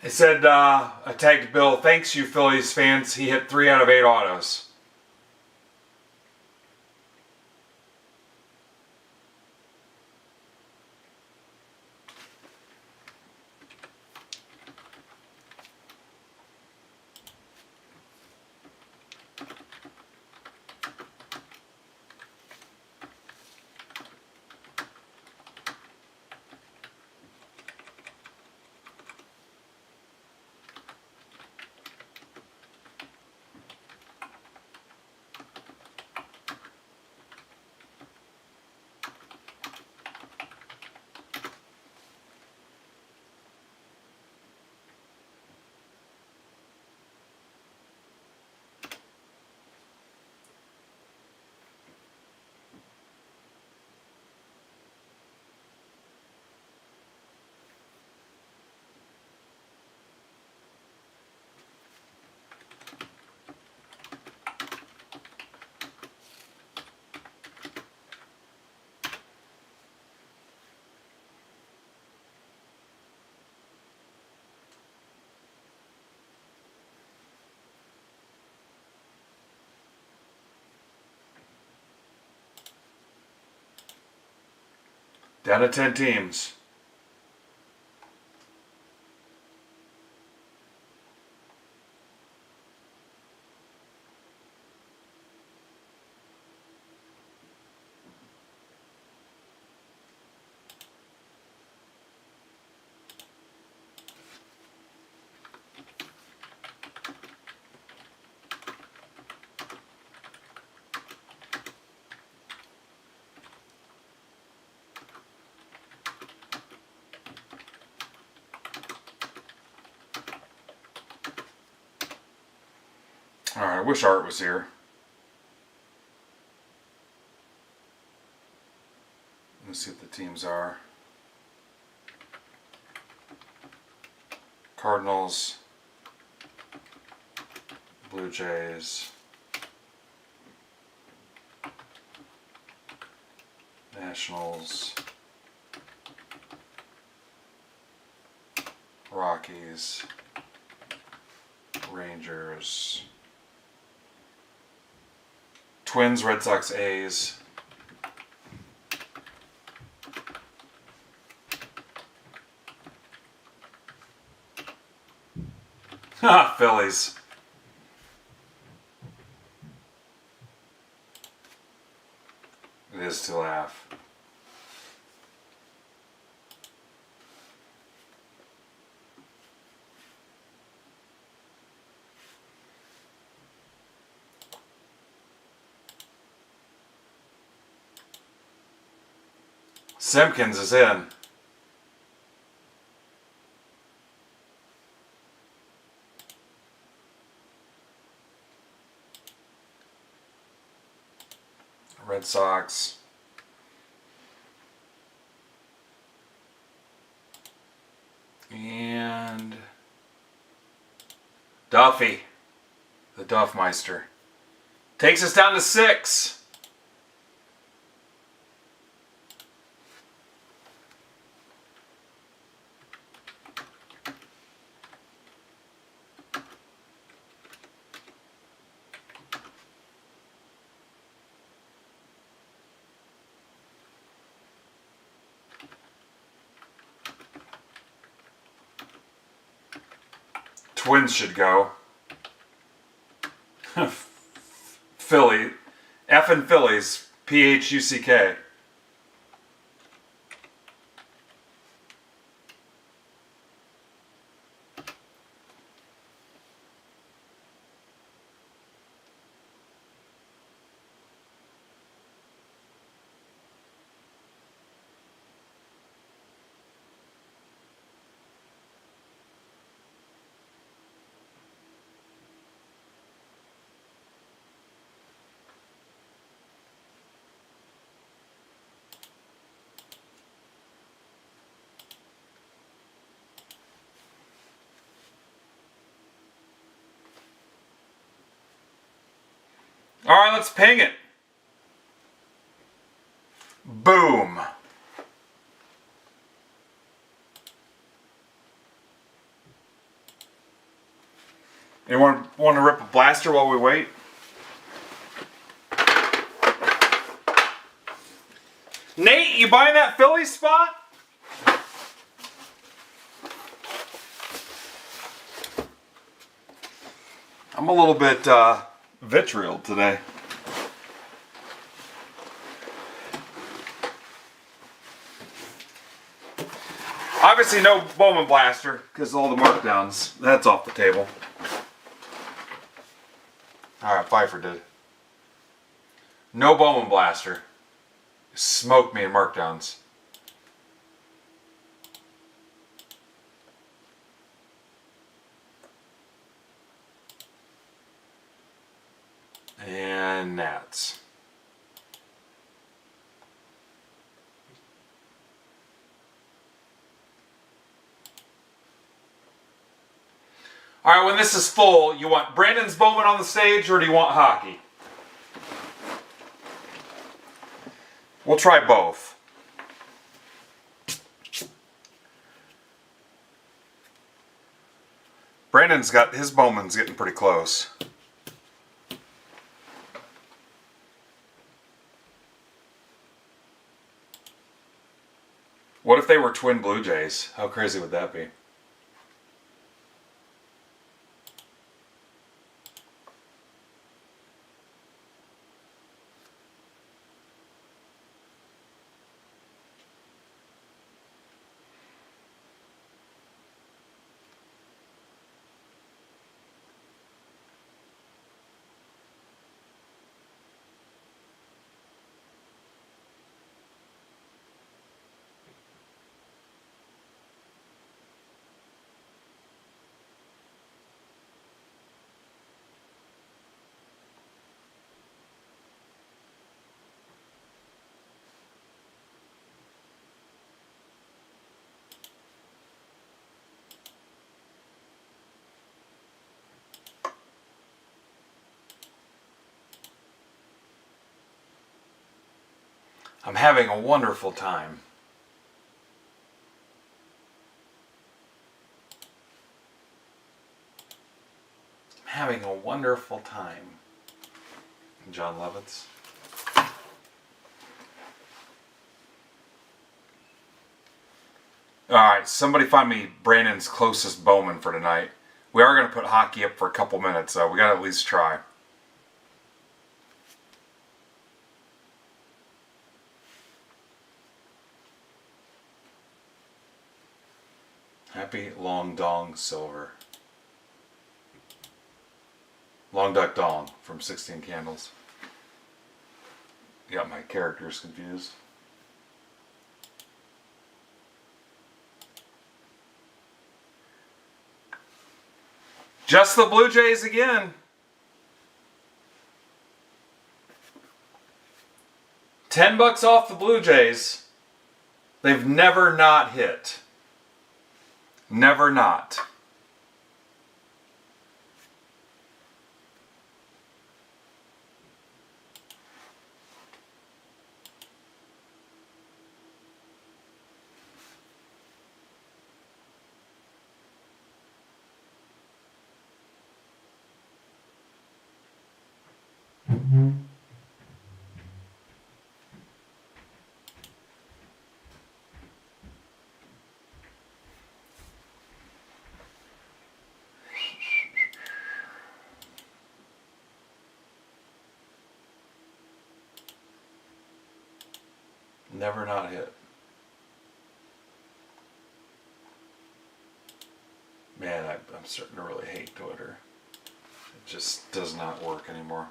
It said, I tagged Bill, thanks you Phillies fans, he hit 3 out of 8 autos. Down to 10 teams. Alright, I wish Art was here. Let's see what the teams are. Cardinals, Blue Jays, Nationals, Rockies, Rangers, Twins, Red Sox, A's, Phillies. It is to laugh. Simpkins is in. Red Sox. And Duffy, the Duffmeister, takes us down to 6. Twins should go. Philly. Effin' Phillies. P-H-U-C-K. All right, let's ping it. Boom. Anyone want to rip a blaster while we wait? Nate, you buying that Philly spot? I'm a little bit vitriol today. Obviously no Bowman Blaster because all the markdowns. That's off the table. Alright, Pfeiffer did. No Bowman Blaster. Smoked me in markdowns. And Nats. All right, when this is full, you want Brandon's Bowman on the stage or do you want hockey? We'll try both. Brandon's got his Bowman's getting pretty close. if they were twin Blue Jays? How crazy would that be? I'm having a wonderful time. I'm having a wonderful time. John Lovitz. Alright, somebody find me Brandon's closest Bowman for tonight. We are going to put hockey up for a couple minutes, though. We got to at least try. Happy Long Dong Silver. Long Duck Dong from 16 Candles. Got my characters confused. Just the Blue Jays again. $10 off the Blue Jays. They've never not hit. Never not. Never not hit. Man, I'm starting to really hate Twitter. It just does not work anymore.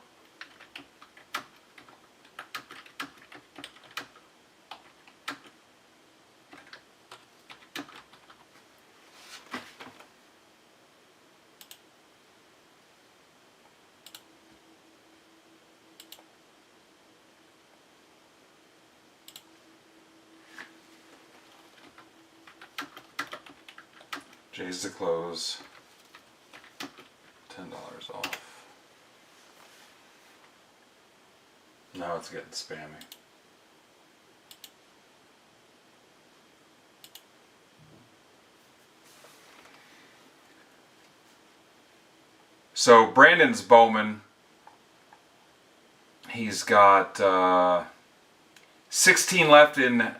Jays to close. $10 off. Now it's getting spammy. So Brandon's Bowman, he's got 16 left in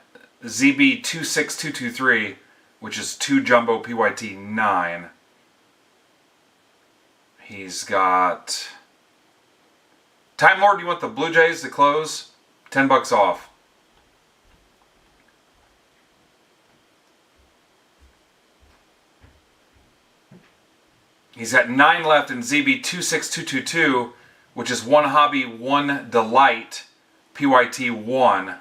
ZB 26223, which is 2 Jumbo PYT 9. He's got... Time Lord, do you want the Blue Jays to close? $10 off. He's got 9 left in ZB 26222, which is 1 Hobby, 1 Delight PYT 1.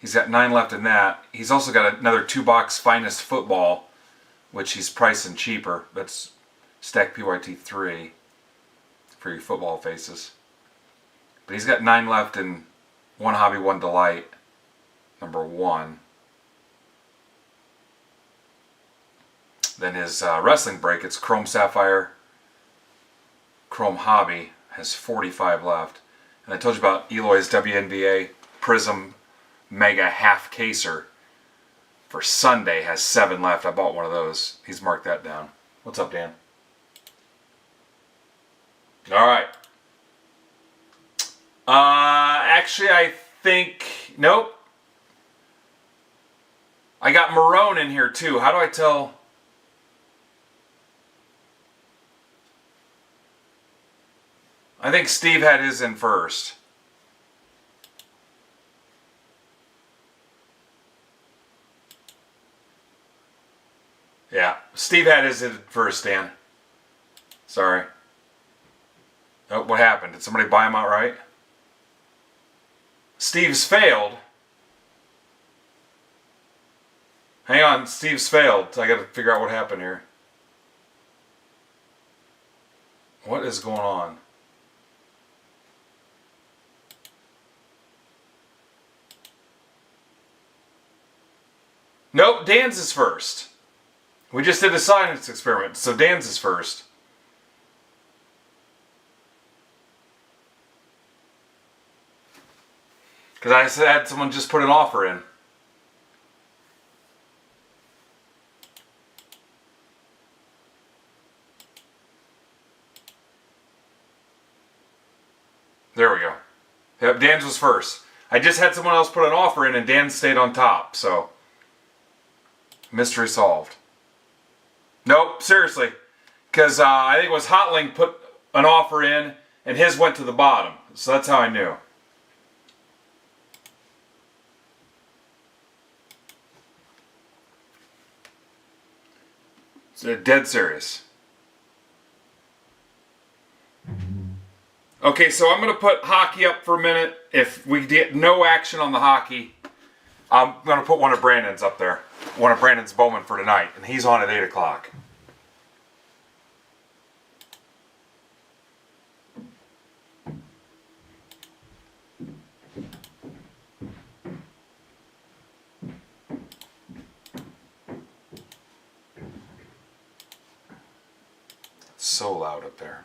He's got 9 left in that. He's also got another 2-box Finest Football, which he's pricing cheaper. That's Stack PYT 3 for your football faces. But he's got 9 left in 1 Hobby, 1 Delight, number 1. Then his wrestling break, it's Chrome Sapphire, Chrome Hobby, has 45 left. And I told you about Eloy's WNBA Prism Mega Half Caser for Sunday, has 7 left. I bought one of those. He's marked that down. What's up, Dan? Alright. Actually, I think... Nope. I got Marone in here too. How do I tell? I think Steve had his in first. Yeah, Steve had his in first, Dan. Sorry. Oh, what happened? Did somebody buy him outright? Steve's failed. Hang on, Steve's failed. I gotta figure out what happened here. What is going on? Nope, Dan's is first. We just did a science experiment, so Dan's is first. Because I had someone just put an offer in. There we go. Yep, Dan's was first. I just had someone else put an offer in and Dan stayed on top, so mystery solved. Nope, seriously. Because I think it was Hotlink put an offer in and his went to the bottom. So that's how I knew. So dead serious. Okay, so I'm going to put hockey up for a minute. If we get no action on the hockey, I'm going to put one of Brandon's up there. One of Brandon's Bowman for tonight. And he's on at 8 o'clock. It's so loud up there.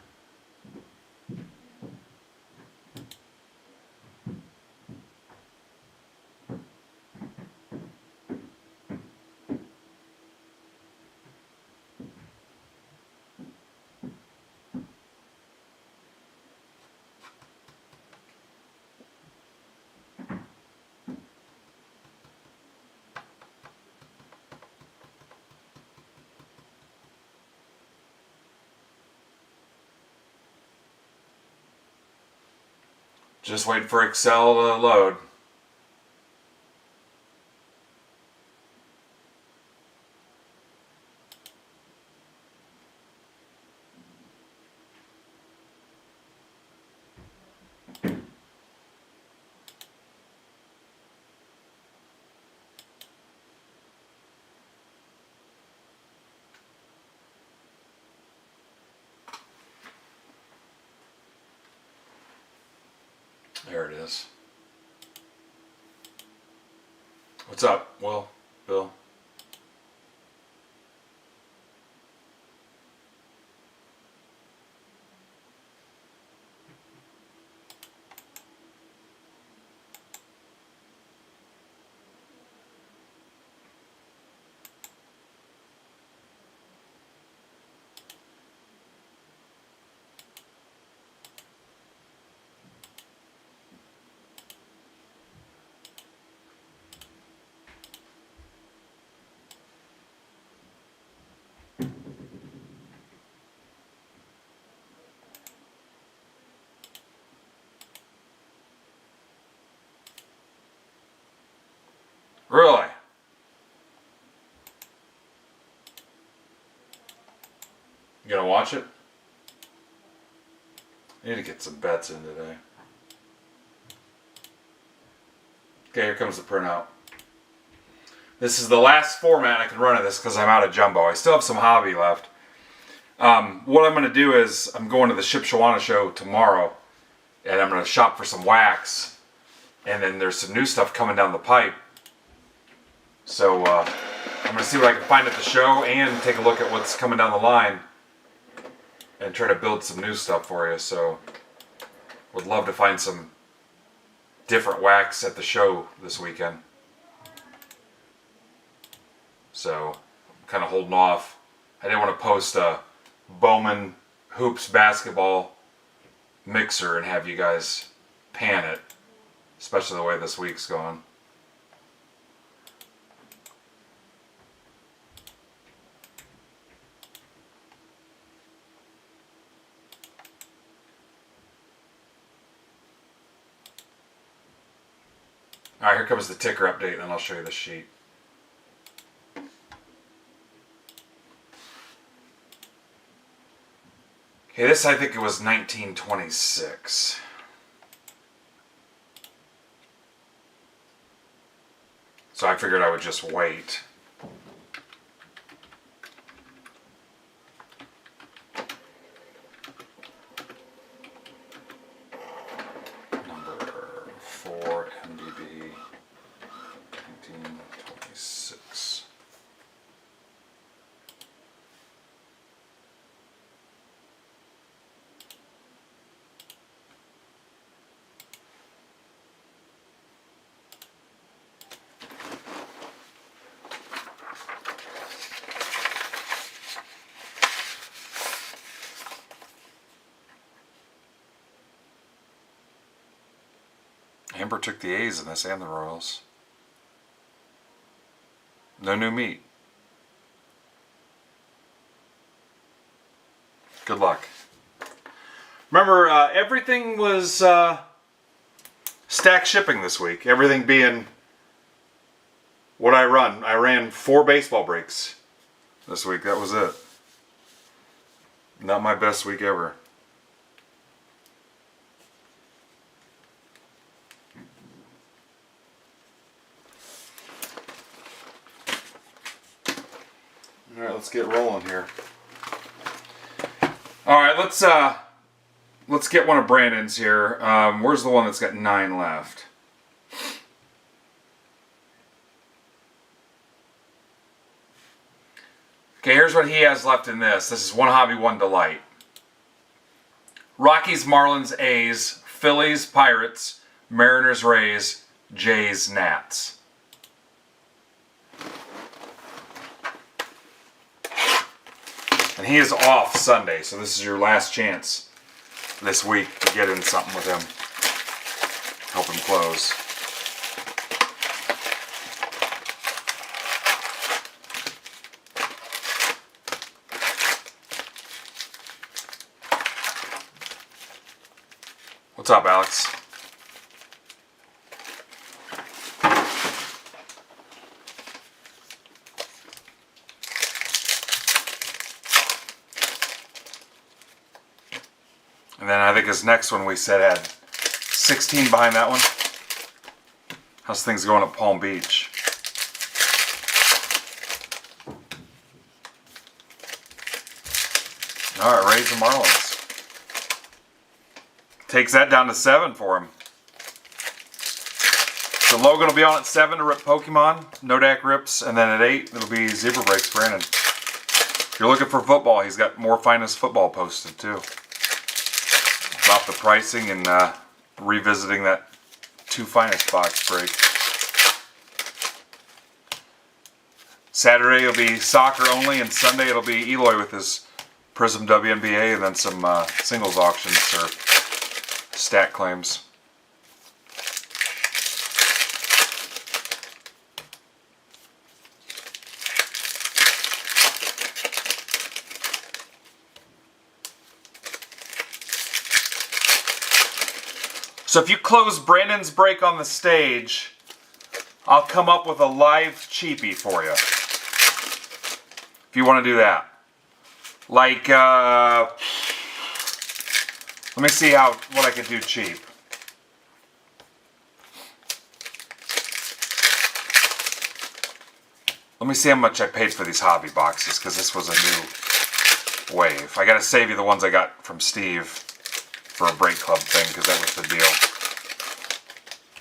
Just wait for Excel to load. There it is. What's up, Will? Bill? Really? You gonna watch it? I need to get some bets in today. Okay, here comes the printout. This is the last format I can run of this because I'm out of jumbo. I still have some hobby left. What I'm going to do is I'm going to the Shipshawana show tomorrow, and I'm going to shop for some wax, and then there's some new stuff coming down the pipe. So I'm going to see what I can find at the show and take a look at what's coming down the line and try to build some new stuff for you. So would love to find some different wax at the show this weekend. So I'm kind of holding off. I didn't want to post a Bowman Hoops basketball mixer and have you guys pan it, especially the way this week's going. All right, here comes the ticker update, and then I'll show you the sheet. Okay, this I think it was 1926. So I figured I would just wait. Number 4 MBB 1926. Amber took the A's in this and the Royals. No new meat. Good luck. Remember, everything was stack shipping this week. Everything being what I run. I ran 4 baseball breaks this week. That was it. Not my best week ever. All right, let's get rolling here. All right, let's get one of Brandon's here. Where's the one that's got 9 left? Okay, here's what he has left in this. This is One Hobby, One Delight. Rockies, Marlins, A's, Phillies, Pirates, Mariners, Rays, Jays, Nats. And he is off Sunday, so this is your last chance this week to get in something with him. Help him close. What's up, Alex? And then I think his next one we said had 16 behind that one. How's things going at Palm Beach? All right, Rays and Marlins. Takes that down to 7 for him. So Logan will be on at 7 to rip Pokemon. Nodak rips. And then at 8, it'll be Zebra Breaks Brandon. If you're looking for football, he's got more Finest Football posted too. Drop the pricing and revisiting that 2 Finest box break. Saturday will be soccer only, and Sunday it'll be Eloy with his Prism WNBA, and then some singles auctions or stat claims. So if you close Brandon's break on the stage, I'll come up with a live cheapie for you. If you want to do that. Like, let me see what I could do cheap. Let me see how much I paid for these hobby boxes, because this was a new wave. I got to save you the ones I got from Steve for a break club thing, because that was the deal.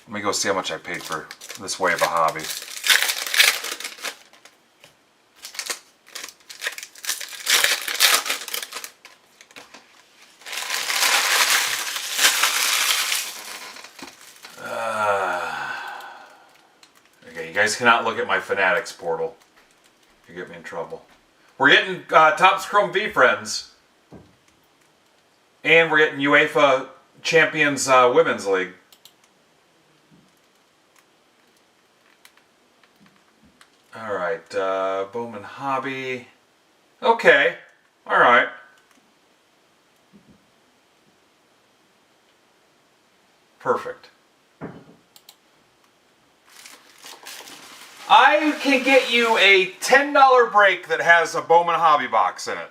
Let me go see how much I paid for this wave of hobby. Okay, you guys cannot look at my Fanatics portal. You get me in trouble. We're getting Topps Chrome V Friends. And we're getting UEFA Champions Women's League. Alright, Bowman Hobby. Okay, alright. Perfect. I can get you a $10 break that has a Bowman Hobby box in it.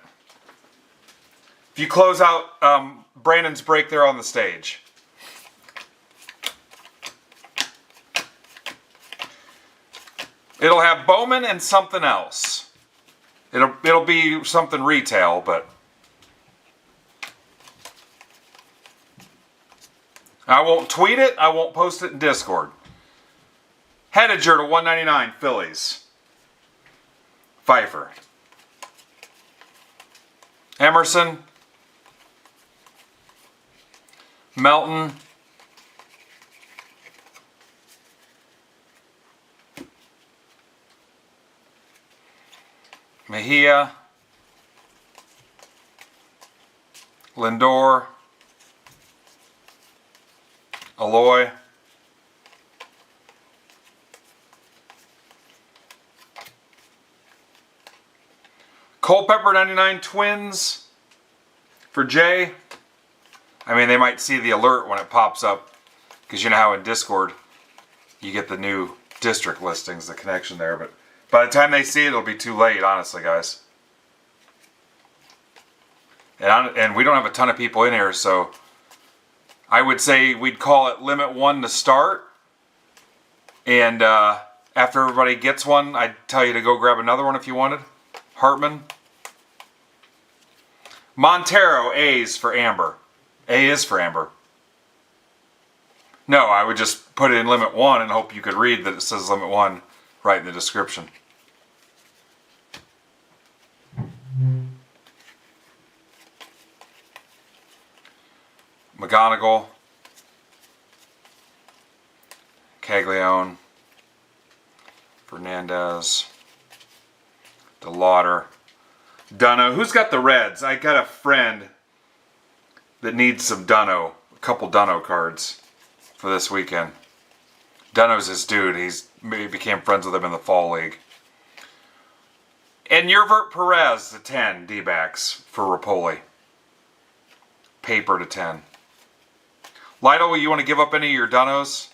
If you close out Brandon's break there on the stage. It'll have Bowman and something else. It'll be something retail, but I won't tweet it. I won't post it in Discord. Henniger to 199 Phillies. Pfeiffer. Emerson. Melton. Mejia. Lindor. Aloy. Culpepper 99 Twins for Jay. I mean, they might see the alert when it pops up, because you know how in Discord you get the new district listings, the connection there, but by the time they see it, it'll be too late, honestly, guys. And we don't have a ton of people in here, so I would say we'd call it limit 1 to start. And after everybody gets one, I'd tell you to go grab another one if you wanted. Hartman. Montero, A's for Amber. A is for Amber. No, I would just put it in limit 1 and hope you could read that it says limit 1 right in the description. McGonigal. Caglione. Fernandez. DeLauder. Dunno. Who's got the Reds? I got a friend that needs some Dunno. A couple Dunno cards for this weekend. Dunno's his dude. He became friends with him in the Fall League. And Yervert Perez to 10 D-backs for Rapoli. Paper to 10. Lido, you want to give up any of your Dunnos?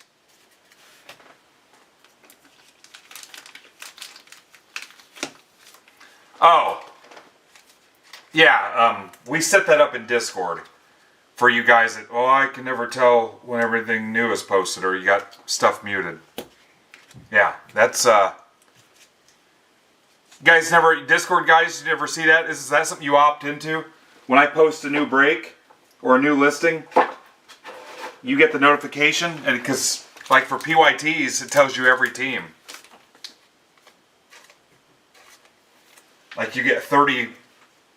Oh. Yeah, we set that up in Discord for you guys that, oh, I can never tell when everything new is posted or you got stuff muted. Yeah, that's, guys Discord guys, you never see that? Is that something you opt into? When I post a new break or a new listing, you get the notification, and because, like for PYTs, it tells you every team. Like you get 30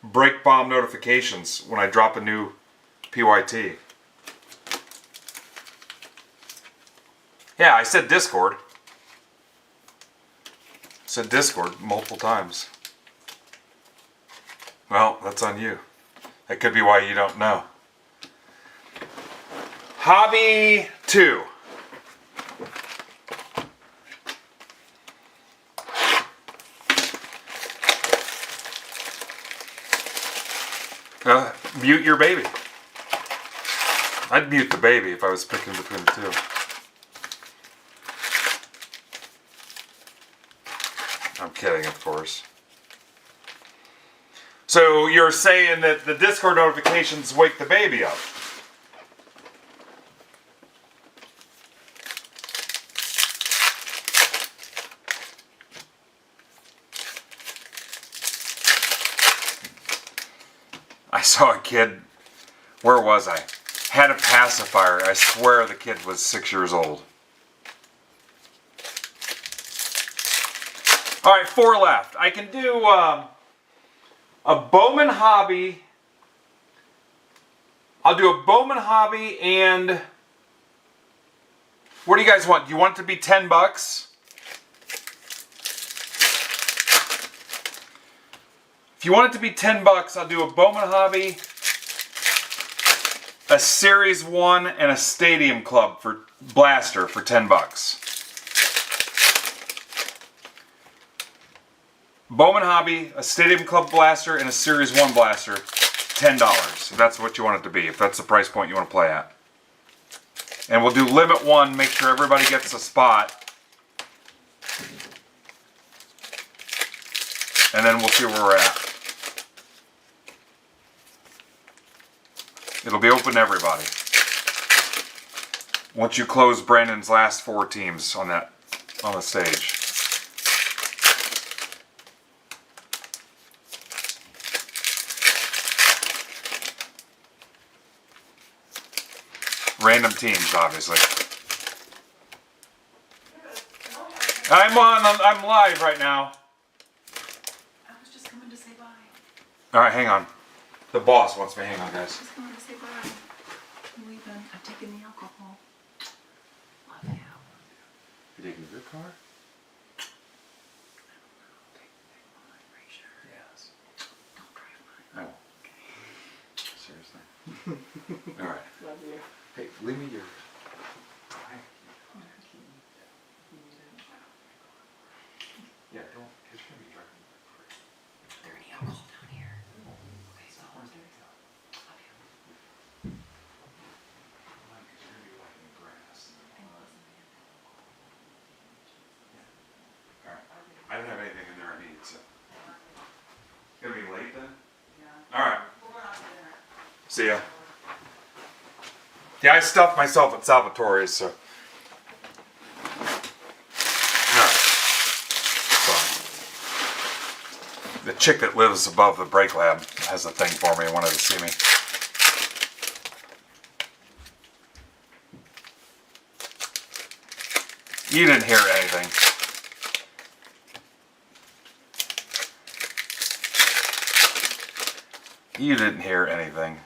break bomb notifications when I drop a new PYT. Yeah, I said Discord. I said Discord multiple times. Well, that's on you. That could be why you don't know. Hobby 2. Mute your baby. I'd mute the baby if I was picking between the two. I'm kidding, of course. So you're saying that the Discord notifications wake the baby up? I saw a kid, where was I? Had a pacifier. I swear the kid was 6 years old. Alright, 4 left. I can do a Bowman Hobby. I'll do a Bowman Hobby and... What do you guys want? Do you want it to be 10 bucks? If you want it to be 10 bucks, I'll do a Bowman Hobby, a Series 1, and a Stadium Club for Blaster for 10 bucks. Bowman Hobby, a Stadium Club Blaster, and a Series 1 Blaster, $10. If that's what you want it to be, if that's the price point you want to play at. And we'll do limit 1, make sure everybody gets a spot. and then we'll see where we're at. It'll be open to everybody. Once you close Brandon's last 4 teams on the stage. Random teams, obviously. I'm live right now. I was just coming to say bye. Alright, hang on. The boss wants me. Hang on, guys. Just coming to say bye. I'm leaving. I'm taking the alcohol. Love you. You taking your car? Take mine, are you sure? Yes. Don't drive mine. Oh. Seriously. Alright. Love you. Hey, leave me your... Yeah, don't... It's gonna be driving. Is there any alcohol down here? Okay, so love you. I don't have anything in there I need, so. Gonna be late then? Yeah. Alright. See ya. Yeah, I stuffed myself at Salvatore's, so. Alright. So. The chick that lives above the brake lab has a thing for me and wanted to see me. You didn't hear anything. You didn't hear anything.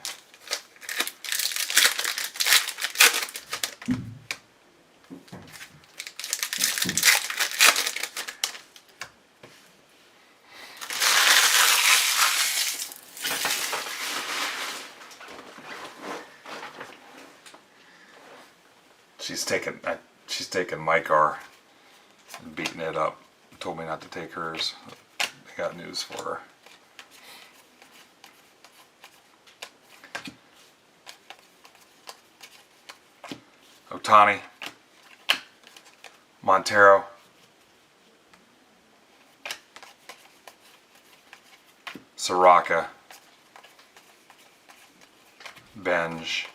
She's taken my car and beating it up. Told me not to take hers. I got news for her. Otani, Montero, Soraka, Benj.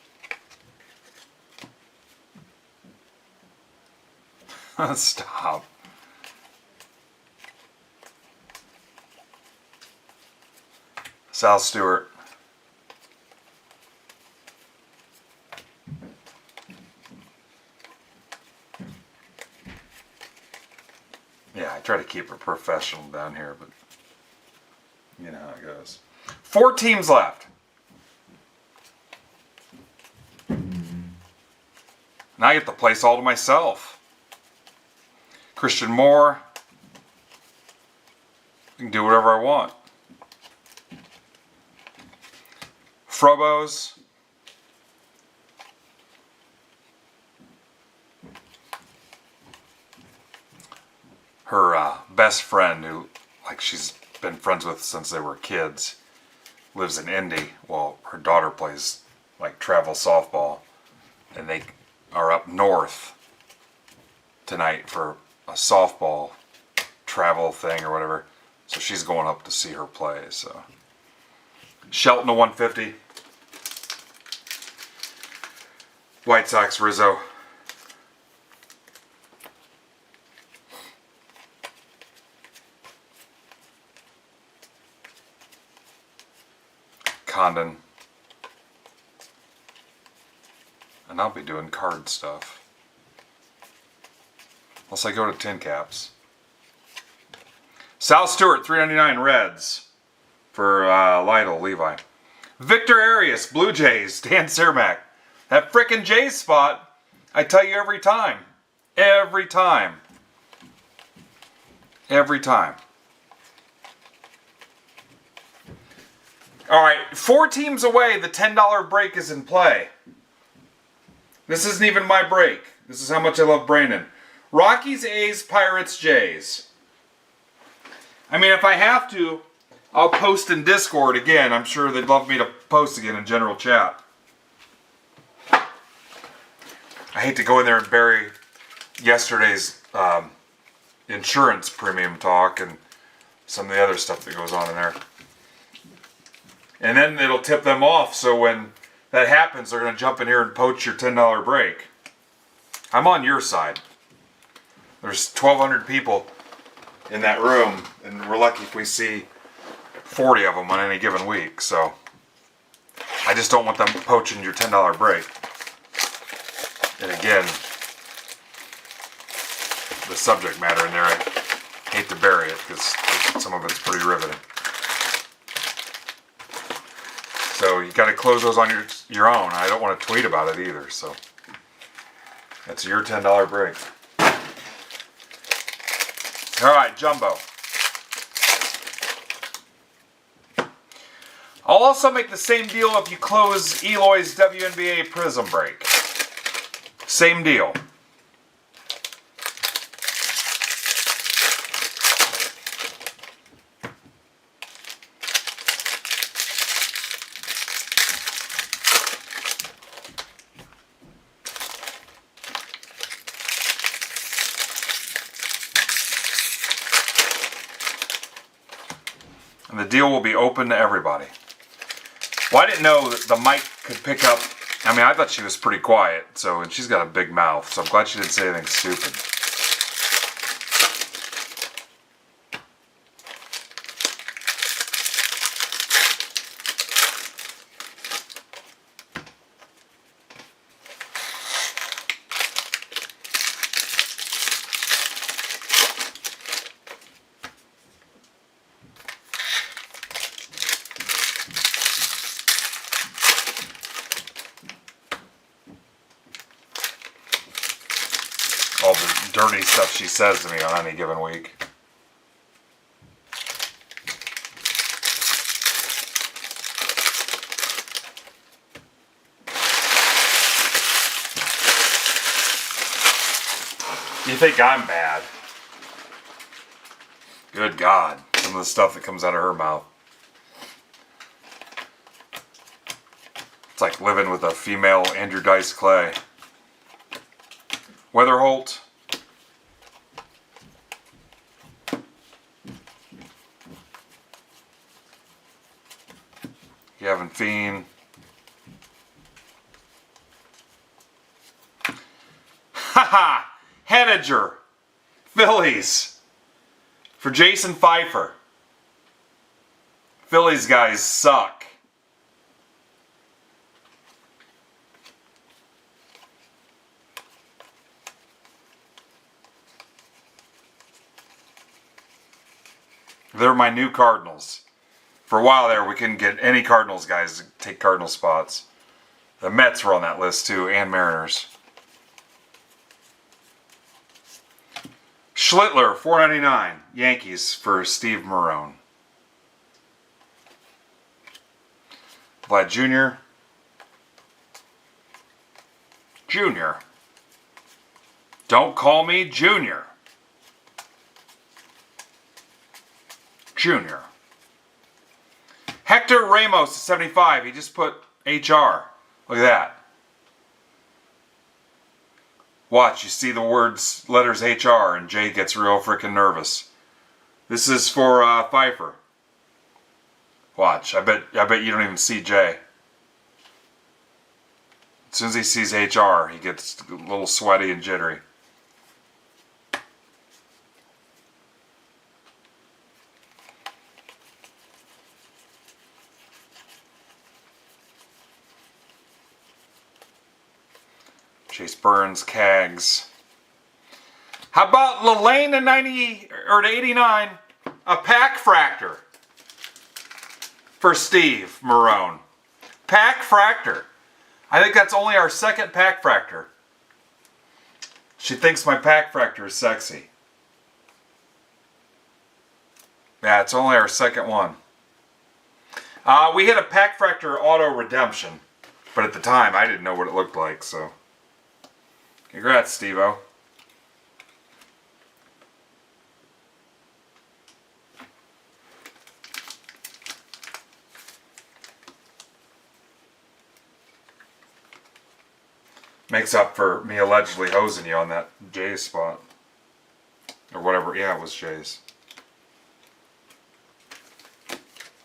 Stop. Sal Stewart. Yeah, I try to keep it professional down here, but you know how it goes. 4 teams left. Now I get the place all to myself. Christian Moore. I can do whatever I want. Frobos. Her best friend, who she's been friends with since they were kids, lives in Indy. Well, her daughter plays travel softball, and they are up north tonight for a softball travel thing or whatever. So she's going up to see her play. So Shelton to 150. White Sox Rizzo. Condon. And I'll be doing card stuff. Unless I go to tin caps. Sal Stewart, $3.99 Reds for Lytle, Levi. Victor Arias, Blue Jays, Dan Cermak. That frickin' Jays spot, I tell you every time. Every time. Every time. Alright, 4 teams away, the $10 break is in play. This isn't even my break. This is how much I love Brandon. Rockies, A's, Pirates, Jays. I mean, if I have to, I'll post in Discord again. I'm sure they'd love me to post again in general chat. I hate to go in there and bury yesterday's insurance premium talk and some of the other stuff that goes on in there. And then it'll tip them off, so when that happens, they're going to jump in here and poach your $10 break. I'm on your side. There's 1,200 people in that room, and we're lucky if we see 40 of them on any given week, so I just don't want them poaching your $10 break. And again, the subject matter in there, I hate to bury it because some of it's pretty riveting. So you got to close those on your own. I don't want to tweet about it either, so that's your $10 break. All right, Jumbo. I'll also make the same deal if you close Eloy's WNBA Prism break. Same deal. And the deal will be open to everybody. Well, I didn't know that the mic could pick up. I mean, I thought she was pretty quiet, and she's got a big mouth, so I'm glad she didn't say anything stupid. All the dirty stuff she says to me on any given week. You think I'm bad? Good God, some of the stuff that comes out of her mouth. It's like living with a female Andrew Dice Clay. Weatherholt. Gavin Fiend. Haha! Henniger. Phillies. For Jason Pfeiffer. Phillies guys suck. They're my new Cardinals. For a while there, we couldn't get any Cardinals guys to take Cardinal spots. The Mets were on that list too, and Mariners. Schlittler, $4.99. Yankees for Steve Marone. Vlad Jr. Junior. Don't call me Junior. Junior. Hector Ramos, 75. He just put HR. Look at that. Watch, you see the words, letters HR, and Jay gets real freaking nervous. This is for Pfeiffer. Watch, I bet you don't even see Jay. As soon as he sees HR, he gets a little sweaty and jittery. Chase Burns, Cags. How about Lelaine to 90 or to 89? A pack fractor for Steve Marone. Pack fractor. I think that's only our second pack fractor. She thinks my pack fractor is sexy. Yeah, it's only our second one. We hit a pack fractor auto redemption, but at the time I didn't know what it looked like, so. Congrats, Steve-O. Makes up for me allegedly hosing you on that Jay's spot. Or whatever. Yeah, it was Jay's.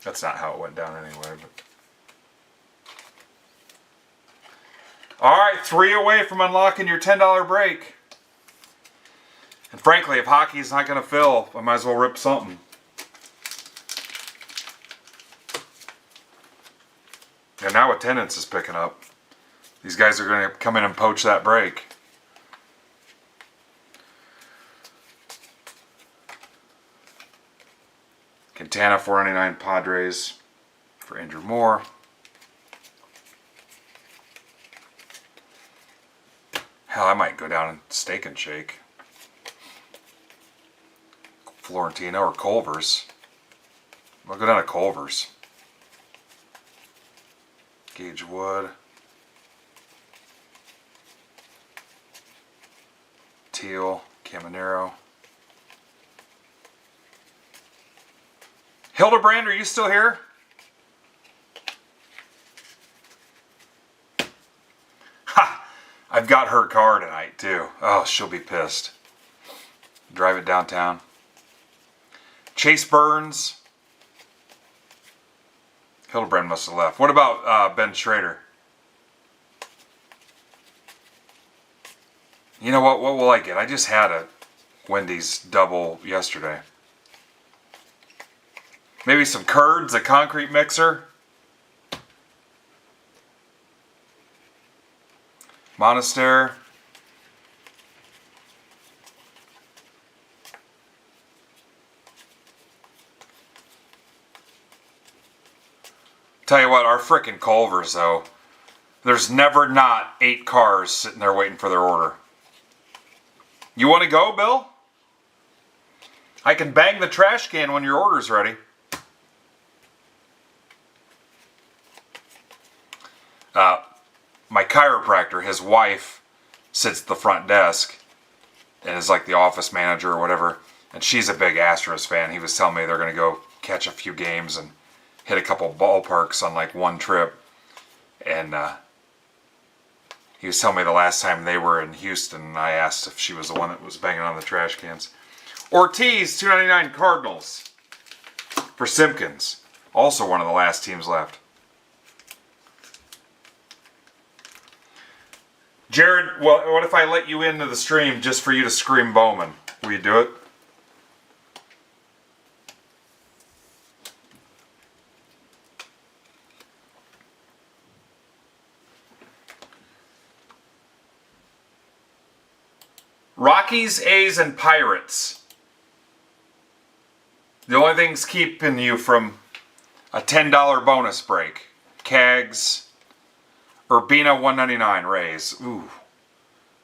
That's not how it went down anyway. But. All right, 3 away from unlocking your $10 break. And frankly, if hockey's not going to fill, I might as well rip something. And now attendance is picking up. These guys are going to come in and poach that break. Quintana, 499 Padres for Andrew Moore. Hell, I might go down and Steak and Shake. Florentino or Culver's. I'll go down to Culver's. Gage Wood. Teal. Caminero. Hildebrand, are you still here? Ha! I've got her car tonight too. Oh, she'll be pissed. Drive it downtown. Chase Burns. Hildebrand must have left. What about Ben Schrader? You know what? What will I get? I just had a Wendy's double yesterday. Maybe some curds, a concrete mixer. Monastery. Tell you what, our frickin' Culvers though, there's never not 8 cars sitting there waiting for their order. You want to go, Bill? I can bang the trash can when your order's ready. My chiropractor, his wife, sits at the front desk and is like the office manager or whatever, and she's a big Astros fan. He was telling me they're going to go catch a few games and hit a couple ballparks on like one trip. And he was telling me the last time they were in Houston, and I asked if she was the one that was banging on the trash cans. Ortiz, $2.99 Cardinals for Simpkins. Also one of the last teams left. Jared, well, what if I let you into the stream just for you to scream Bowman? Will you do it? Rockies, A's, and Pirates. The only things keeping you from a $10 bonus break. Cags. Urbina, $1.99 Rays. Ooh.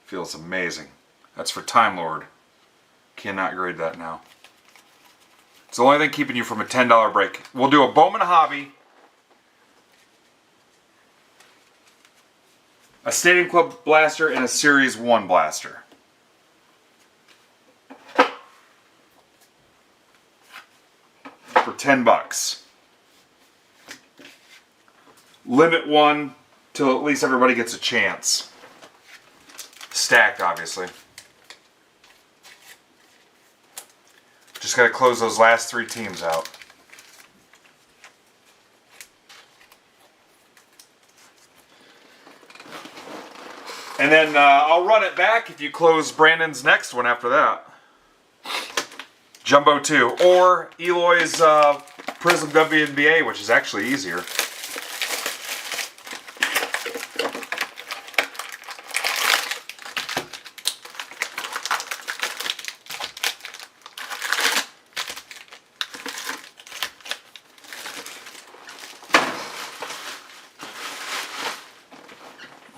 Feels amazing. That's for Time Lord. Cannot grade that now. It's the only thing keeping you from a $10 break. We'll do a Bowman Hobby. A Stadium Club Blaster and a Series 1 Blaster. For $10. Limit 1 till at least everybody gets a chance. Stacked, obviously. Just got to close those last 3 teams out. And then I'll run it back if you close Brandon's next one after that. Jumbo 2. Or Eloy's Prism WNBA, which is actually easier.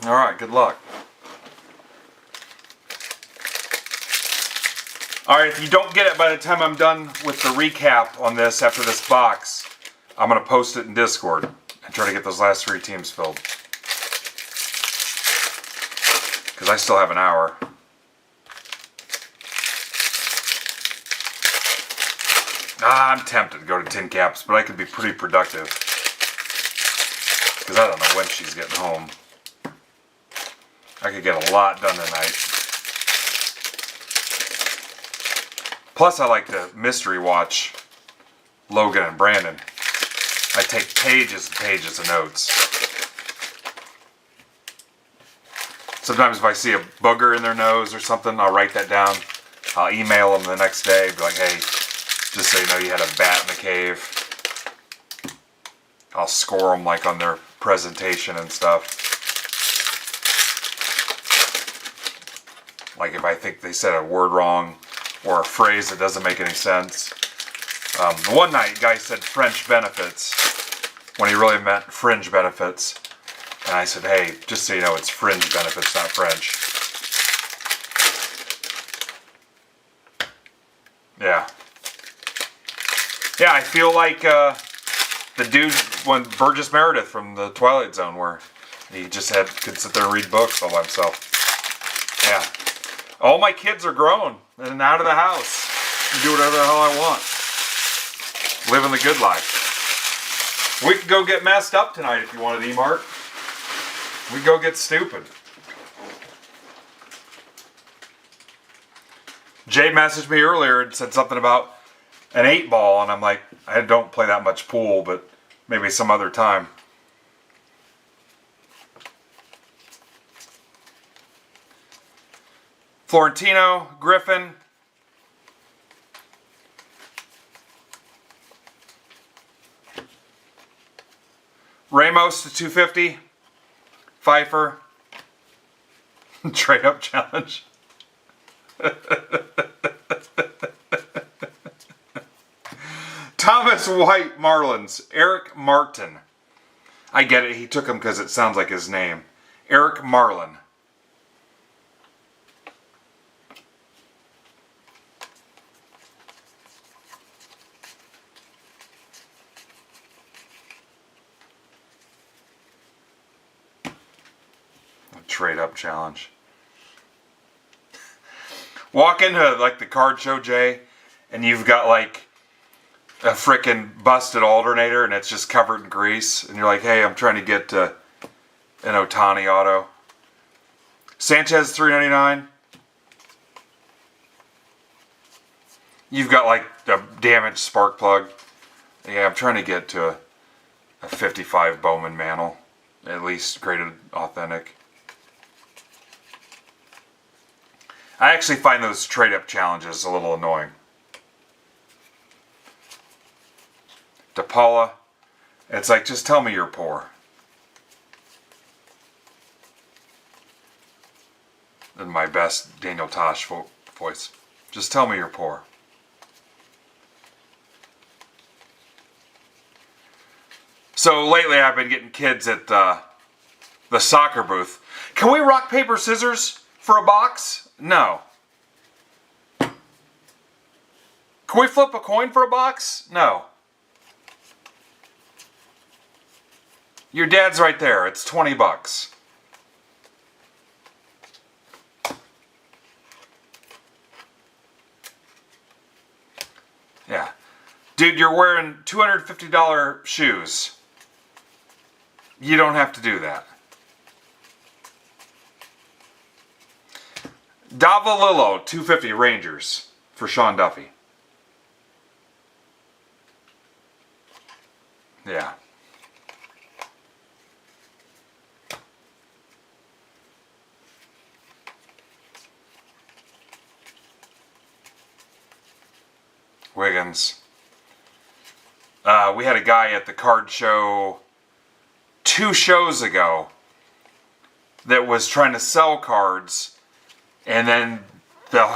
Alright, good luck. Alright, if you don't get it by the time I'm done with the recap on this after this box, I'm going to post it in Discord and try to get those last 3 teams filled. Because I still have an hour. I'm tempted to go to Tin Caps, but I could be pretty productive. Because I don't know when she's getting home. I could get a lot done tonight. Plus, I like to mystery watch Logan and Brandon. I take pages and pages of notes. Sometimes if I see a booger in their nose or something, I'll write that down. I'll email them the next day, be like, hey, just so you know you had a bat in the cave. I'll score them like on their presentation and stuff. Like if I think they said a word wrong or a phrase that doesn't make any sense. One night, a guy said French benefits when he really meant fringe benefits. And I said, hey, just so you know, it's fringe benefits, not French. Yeah. Yeah, I feel like the dude, when Burgess Meredith from the Twilight Zone, where he just could sit there and read books all by himself. Yeah. All my kids are grown and out of the house. And do whatever the hell I want. Living the good life. We could go get messed up tonight if you wanted, E-Mart. We go get stupid. Jay messaged me earlier and said something about an 8-ball, and I'm like, I don't play that much pool, but maybe some other time. Florentino, Griffin. Ramos to 250. Pfeiffer. Trade up challenge. Thomas White Marlins. Eric Martin. I get it. He took him because it sounds like his name. Eric Marlin. Trade up challenge. Walk into like the card show, Jay, and you've got like a frickin' busted alternator and it's just covered in grease, and you're like, hey, I'm trying to get an Ohtani auto. Sanchez $3.99. You've got like a damaged spark plug. Yeah, I'm trying to get to a 55 Bowman Mantle, at least graded authentic. I actually find those trade-up challenges a little annoying. DePaula, it's like, just tell me you're poor. In my best Daniel Tosh voice. Just tell me you're poor. So lately I've been getting kids at the soccer booth. Can we rock, paper, scissors for a box? No. Can we flip a coin for a box? No. Your dad's right there. It's 20 bucks. Yeah. Dude, you're wearing $250 shoes. You don't have to do that. Davalillo, 250 Rangers for Sean Duffy. Yeah. Wiggins. We had a guy at the card show 2 shows ago that was trying to sell cards. And then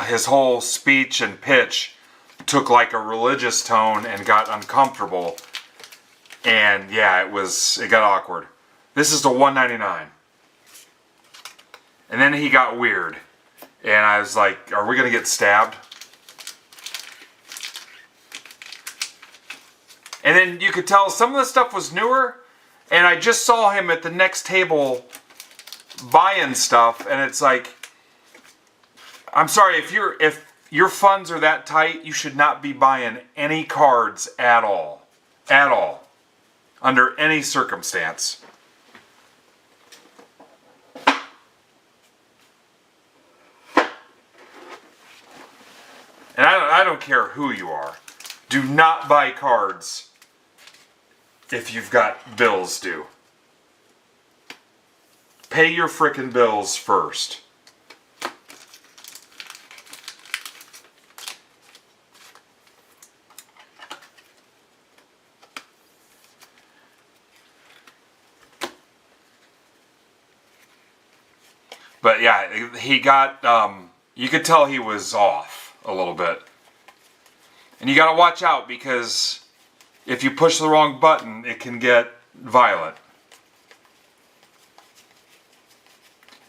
his whole speech and pitch took like a religious tone and got uncomfortable. And yeah, it got awkward. This is the $199. And then he got weird. And I was like, are we going to get stabbed? And then you could tell some of the stuff was newer. And I just saw him at the next table buying stuff. And it's like, I'm sorry, if your funds are that tight, you should not be buying any cards at all. At all. Under any circumstance. And I don't care who you are. Do not buy cards if you've got bills due. Pay your frickin' bills first. But yeah, he got, you could tell he was off a little bit. And you gotta watch out because if you push the wrong button, it can get violent.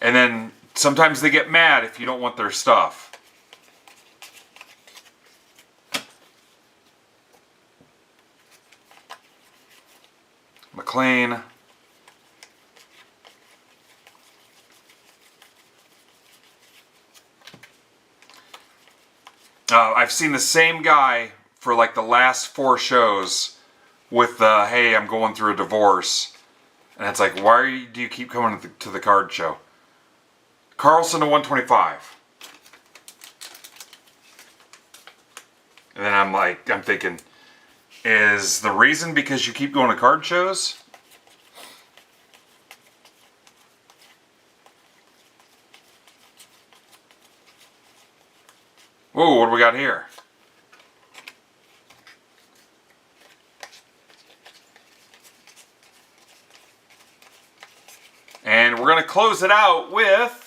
And then sometimes they get mad if you don't want their stuff. McLean. I've seen the same guy for like the last 4 shows with the, hey, I'm going through a divorce. And it's like, why do you keep coming to the card show? Carlson to 125. And then I'm thinking, is the reason because you keep going to card shows? Whoa, what do we got here? And we're going to close it out with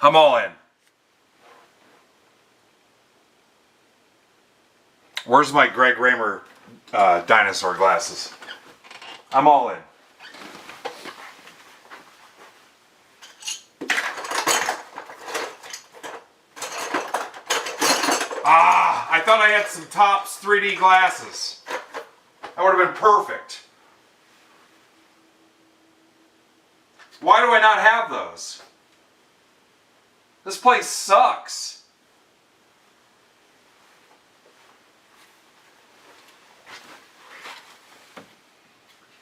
I'm all in. Where's my Greg Raymer dinosaur glasses? I'm all in. I thought I had some Topps 3D glasses. That would have been perfect. Why do I not have those? This place sucks.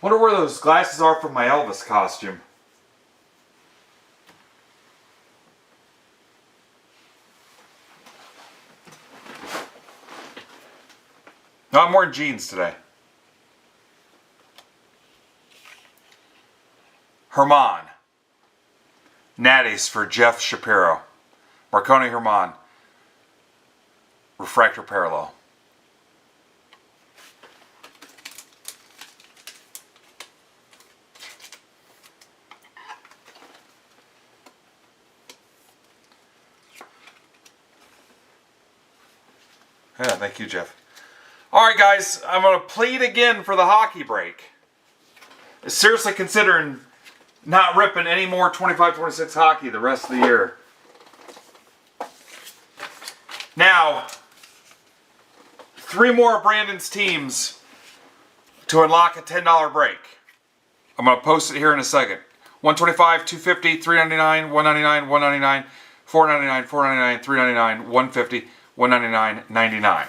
Wonder where those glasses are from my Elvis costume. No, I'm wearing jeans today. Herman. Natties for Jeff Shapiro. Marconi Herman. Refractor parallel. Yeah, thank you, Jeff. Alright guys, I'm going to plead again for the hockey break. Seriously considering not ripping any more 25-26 hockey the rest of the year. Now, 3 more of Brandon's teams to unlock a $10 break. I'm going to post it here in a second. 125, 250, 399, 199, 199, 499, 499, 399, 150, 199, 99.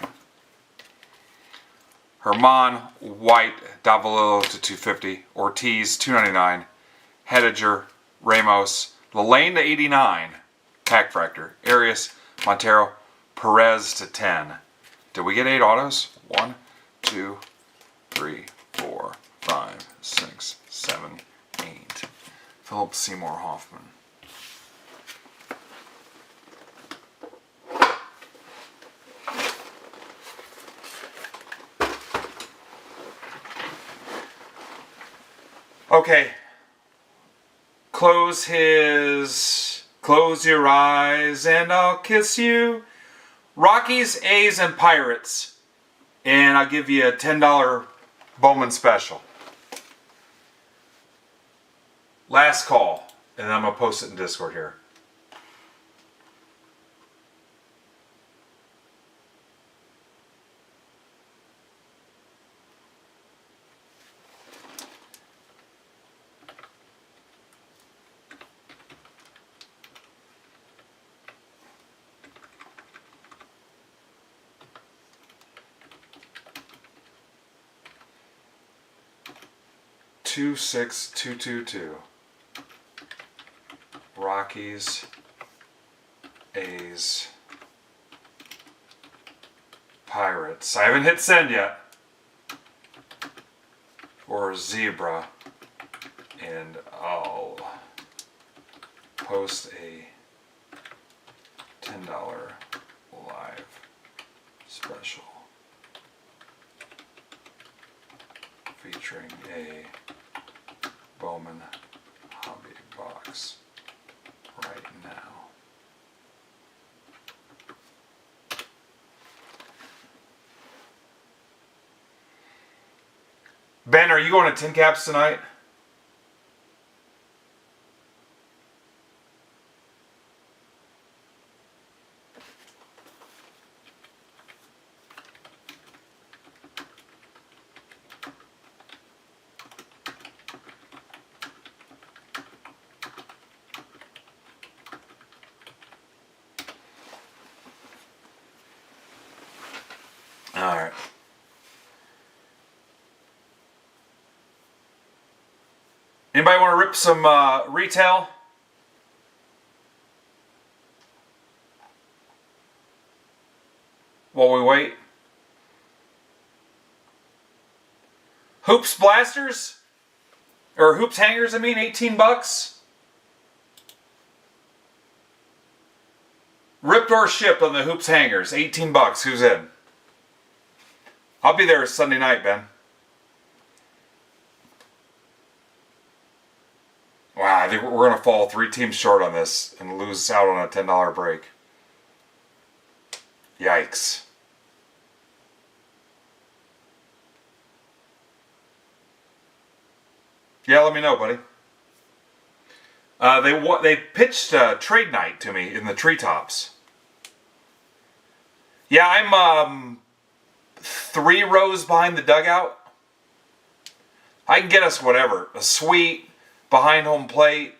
Herman, White, Davalillo to 250, Ortiz 299, Hediger, Ramos, Lalane to 89, Pack Fractor, Arias, Montero, Perez to 10. Did we get 8 autos? 1, 2, 3, 4, 5, 6, 7, 8. Philip Seymour Hoffman. Okay. Close your eyes and I'll kiss you. Rockies, A's, and Pirates. And I'll give you a $10 Bowman special. Last call. And then I'm going to post it in Discord here. 26222. Rockies, A's, Pirates. I haven't hit send yet. Or zebra. And I'll post a $10 live special featuring a Bowman hobby box right now. Ben, are you going to Tin Caps tonight? All right. Anybody want to rip some retail? While we wait. Hoops blasters? Or hoops hangers, I mean, $18. Ripped or shipped on the hoops hangers, $18. Who's in? I'll be there Sunday night, Ben. Wow, I think we're going to fall 3 teams short on this and lose out on a $10 break. Yikes. Yeah, let me know, buddy. They pitched trade night to me in the treetops. Yeah, I'm 3 rows behind the dugout. I can get us whatever, a suite, behind home plate,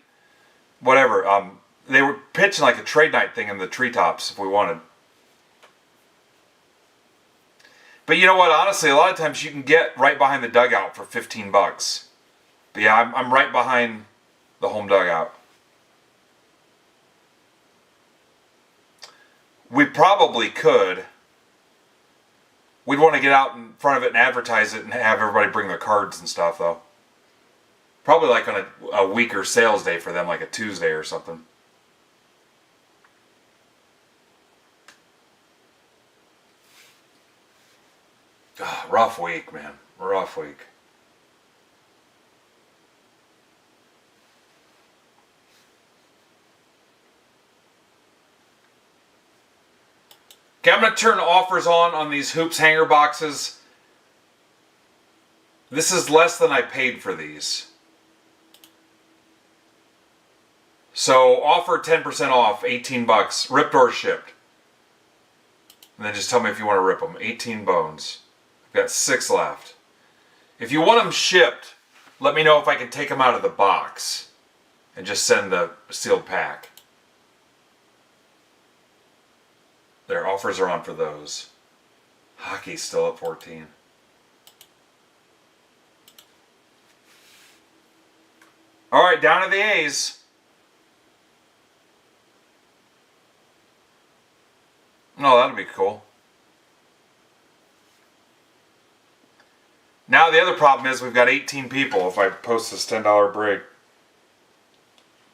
whatever. They were pitching like a trade night thing in the treetops if we wanted. But you know what? Honestly, a lot of times you can get right behind the dugout for $15. But yeah, I'm right behind the home dugout. We probably could. We'd want to get out in front of it and advertise it and have everybody bring their cards and stuff, though. Probably like on a weaker sales day for them, like a Tuesday or something. Rough week, man. Rough week. Okay, I'm going to turn offers on these hoops hanger boxes. This is less than I paid for these. So offer 10% off, $18, ripped or shipped. And then just tell me if you want to rip them. 18 bones. I've got 6 left. If you want them shipped, let me know if I can take them out of the box and just send the sealed pack. Their offers are on for those. Hockey's still at 14. All right, down to the A's. No, that'd be cool. Now the other problem is we've got 18 people if I post this $10 break.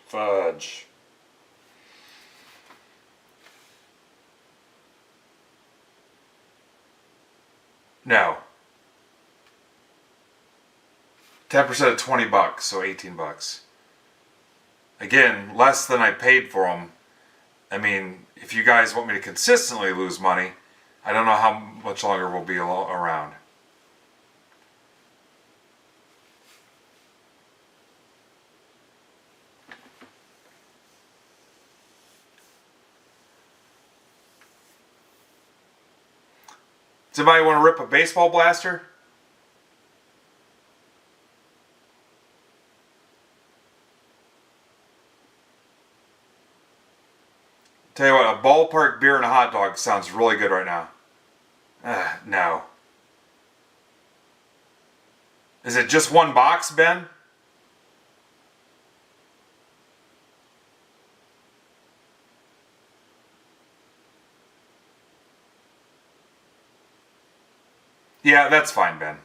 Fudge. No. 10% of $20, so $18. Again, less than I paid for them. I mean, if you guys want me to consistently lose money, I don't know how much longer we'll be around. Does anybody want to rip a baseball blaster? Tell you what, a ballpark beer and a hot dog sounds really good right now. No. Is it just one box, Ben? Yeah, that's fine, Ben.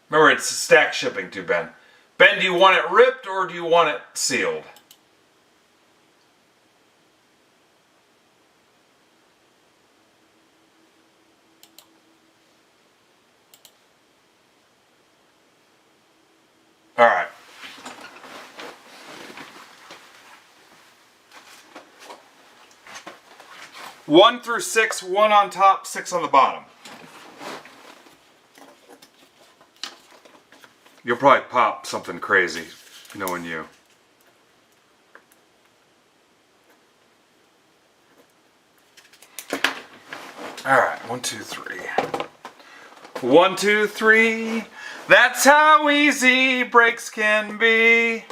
Remember, it's stack shipping too, Ben. Ben, do you want it ripped or do you want it sealed? All right. One through 6, 1 on top, 6 on the bottom. You'll probably pop something crazy, knowing you. All right, 1, 2, 3. 1, 2, 3. That's how easy breaks can be.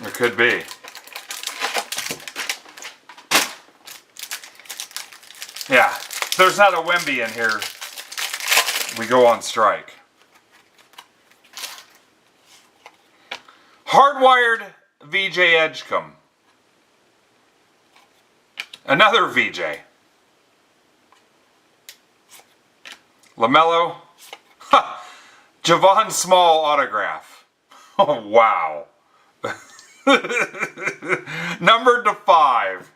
It could be. Yeah, if there's not a Wemby in here, we go on strike. Hardwired VJ Edgecombe. Another VJ. LaMelo. Javon Small autograph. Oh, wow. Numbered to 5.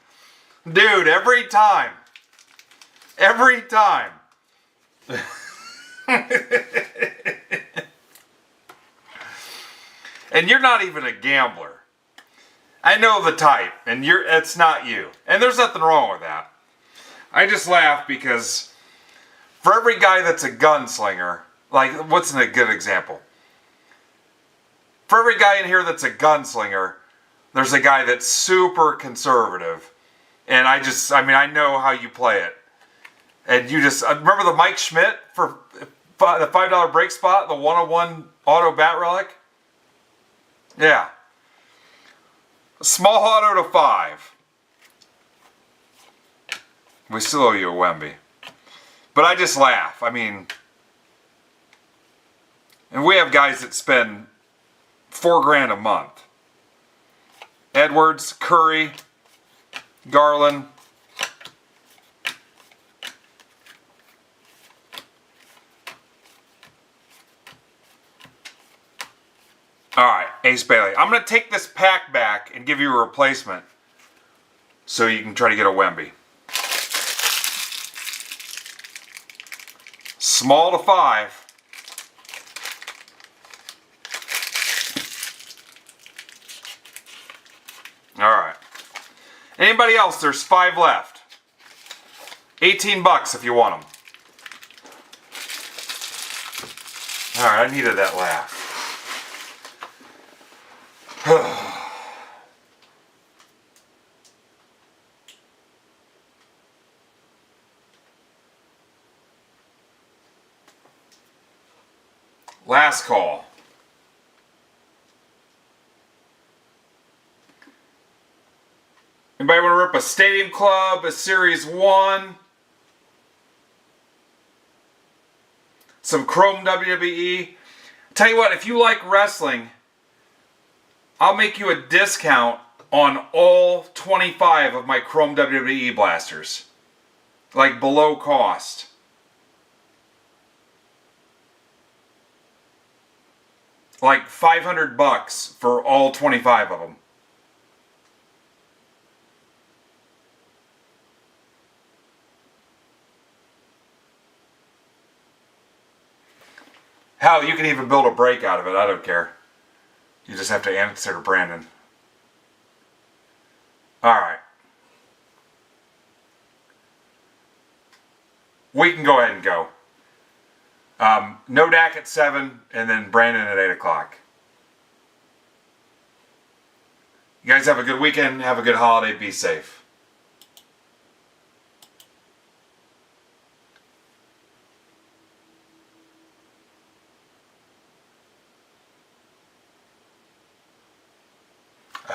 Dude, every time. Every time. And you're not even a gambler. I know the type, and it's not you. And there's nothing wrong with that. I just laugh because for every guy that's a gunslinger, like, what's a good example? For every guy in here that's a gunslinger, there's a guy that's super conservative. And I know how you play it. And you just, remember the Mike Schmidt for the $5 break spot, the 101 auto bat relic? Yeah. Small auto to 5. We still owe you a Wemby. But I just laugh. I mean, and we have guys that spend $4,000 a month. Edwards, Curry, Garland. Alright, Ace Bailey. I'm going to take this pack back and give you a replacement so you can try to get a Wemby. Small to 5. Alright. Anybody else? There's 5 left. $18 if you want them. Alright, I needed that laugh. Last call. Anybody want to rip a Stadium Club, a Series 1? Some Chrome WWE? Tell you what, if you like wrestling, I'll make you a discount on all 25 of my Chrome WWE blasters. Like below cost. Like $500 for all 25 of them. Hell, you can even build a break out of it. I don't care. You just have to answer to Brandon. Alright. We can go ahead and go. No DAC at 7, and then Brandon at 8 o'clock. You guys have a good weekend. Have a good holiday. Be safe.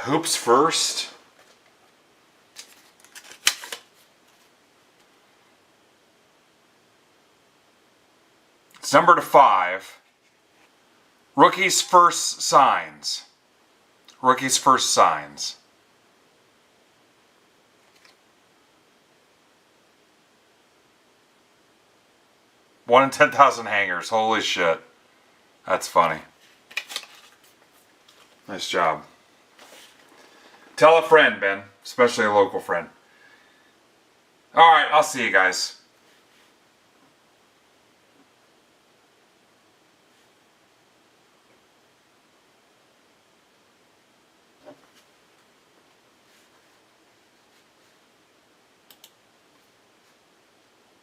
Hoops first. It's number to 5. Rookie's first signs. Rookie's first signs. One in 10,000 hangers. Holy shit. That's funny. Nice job. Tell a friend, Ben. Especially a local friend. Alright, I'll see you guys.